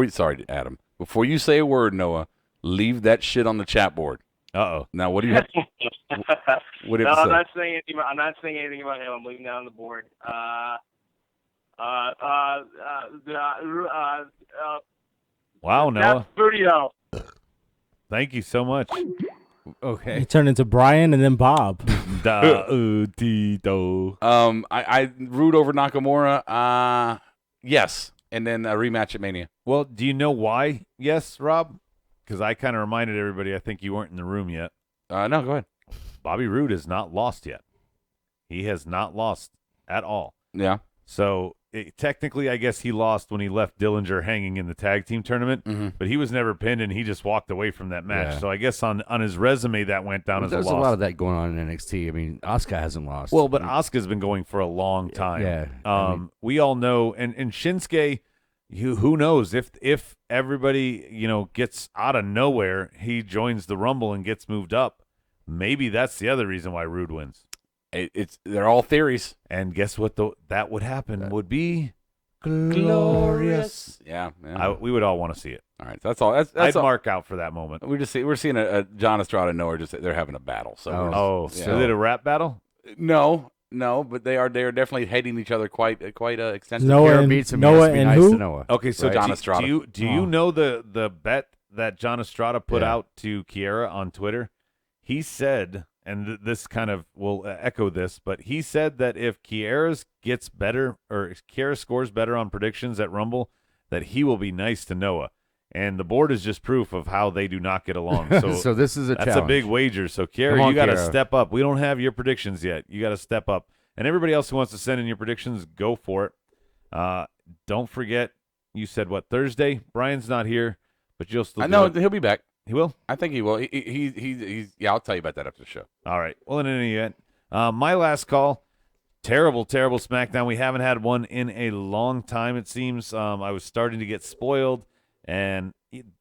sorry, Adam, before you say a word, Noah, leave that shit on the chat board. Uh-oh. Now, what do you have? What do you have to say? I'm not saying anything. I'm not saying anything about him. I'm leaving that on the board. Wow, Noah. Studio. Thank you so much. Okay. He turned into Brian and then Bob. Tito. I root over Nakamura. Yes, and then a rematch at Mania. Well, do you know why? Yes, Rob? Because I kind of reminded everybody. I think you weren't in the room yet. No, go ahead. Bobby Roode has not lost yet. He has not lost at all. Yeah. So technically, I guess he lost when he left Dillinger hanging in the tag team tournament, but he was never pinned, and he just walked away from that match. Yeah. So I guess on his resume, that went down as a loss. There's a lot of that going on in NXT. I mean, Asuka hasn't lost. Well, but Asuka's been going for a long time. Yeah. We all know, and Shinsuke, who knows if everybody gets out of nowhere, he joins the Rumble and gets moved up. Maybe that's the other reason why Rude wins. They're all theories. And guess what? That would happen would be glorious. Yeah. We would all want to see it. All right, that's all. I'd mark out for that moment. We're seeing a John Estrada and Noah they're having a battle. So is it a rap battle? No, but they are definitely hating each other quite extensively. Noah and who? Noah. Okay, so John Estrada. Do you know the bet that John Estrada put out to Kiera on Twitter? He said, and this kind of will echo this, but he said that if Kiera gets better or if Kiera scores better on predictions at Rumble, that he will be nice to Noah. And the board is just proof of how they do not get along. So this is that's challenge. A big wager. So Kiera, you got to step up. We don't have your predictions yet. You got to step up. And everybody else who wants to send in your predictions, go for it. Don't forget, you said what, Thursday? Brian's not here, but you'll still. I know he'll be back. He will? I think he will. He's I'll tell you about that after the show. All right. Well, in any event, my last call, terrible SmackDown. We haven't had one in a long time, it seems. I was starting to get spoiled. And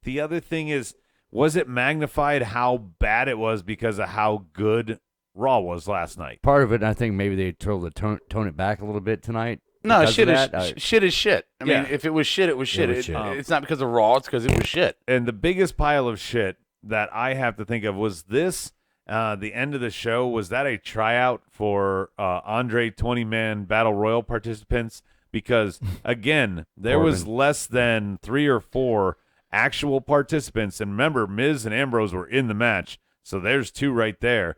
the other thing is, was it magnified how bad it was because of how good Raw was last night? Part of it, I think maybe they told to tone it back a little bit tonight. No, shit is shit. I mean, if it was shit, it was shit. It's not because of Raw. It's because it was shit. And the biggest pile of shit that I have to think of was this, the end of the show. Was that a tryout for Andre 20-man Battle Royal participants? Because, again, there was less than 3 or 4 actual participants. And remember, Miz and Ambrose were in the match. So there's 2 right there.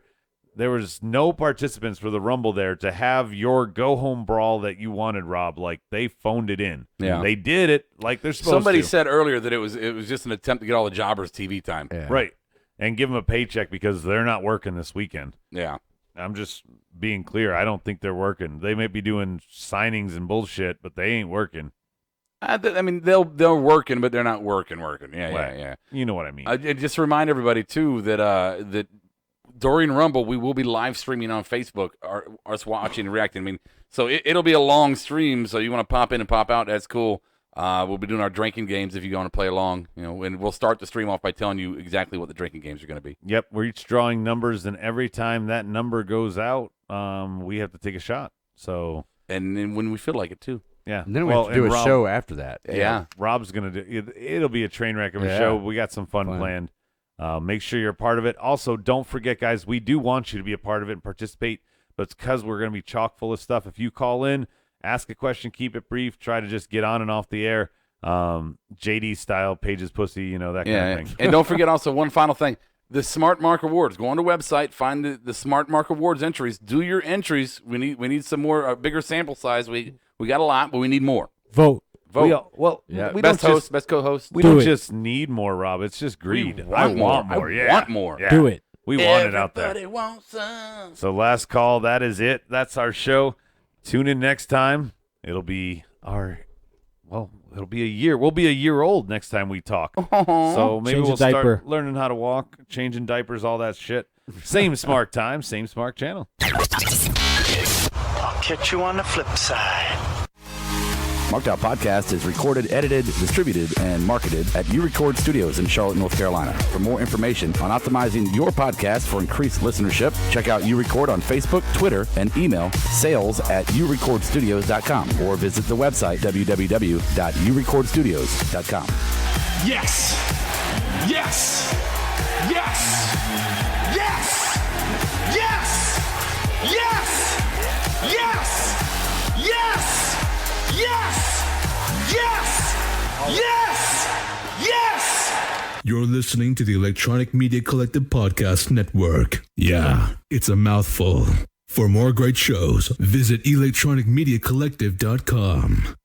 There was no participants for the Rumble there to have your go-home brawl that you wanted, Rob. Like, they phoned it in. Yeah. They did it like they're supposed to. Somebody said earlier that it was just an attempt to get all the jobbers TV time. Yeah. Right. And give them a paycheck because they're not working this weekend. Yeah. I'm just being clear. I don't think they're working. They may be doing signings and bullshit, but they ain't working. I mean, they're working, but they're not working. Yeah. You know what I mean. Just remind everybody, too, that during Rumble, we will be live streaming on Facebook, us watching and reacting. I mean, so it'll be a long stream, so you want to pop in and pop out, that's cool. We'll be doing our drinking games if you want to play along, and we'll start the stream off by telling you exactly what the drinking games are going to be. Yep, we're each drawing numbers, and every time that number goes out, we have to take a shot. So, and then when we feel like it, too. Yeah. And then we have to do a show after that. Yeah. Rob's going to do it'll be a train wreck of a show. We got some fun planned. Make sure you're a part of it. Also, don't forget, guys, we do want you to be a part of it and participate, but it's because we're going to be chock full of stuff. If you call in, ask a question, keep it brief, try to just get on and off the air. JD style, Paige's pussy, that kind of thing. And don't forget also one final thing. The Smart Mark Awards. Go on the website, find the Smart Mark Awards entries. Do your entries. We need some more, bigger sample size. We got a lot, but we need more. Vote. We best host, best co-host. We don't just need more, Rob. It's just greed. I want more. I want more. Yeah. Do it. We want it out there. Everybody wants some. So last call. That is it. That's our show. Tune in next time. It'll be it'll be a year. We'll be a year old next time we talk. So maybe we'll start learning how to walk, changing diapers, all that shit. Same smart time, same smart channel. catch you on the flip side. Smackdown Podcast is recorded, edited, distributed, and marketed at U-Record Studios in Charlotte, North Carolina. For more information on optimizing your podcast for increased listenership, check out U-Record on Facebook, Twitter, and email sales@urecordstudios.com or visit the website www.urecordstudios.com. Yes! Yes! Yes! Yes! Yes! Yes! Yes! Yes! Yes! Yes! Yes! Yes! You're listening to the Electronic Media Collective Podcast Network. Yeah, it's a mouthful. For more great shows, visit electronicmediacollective.com.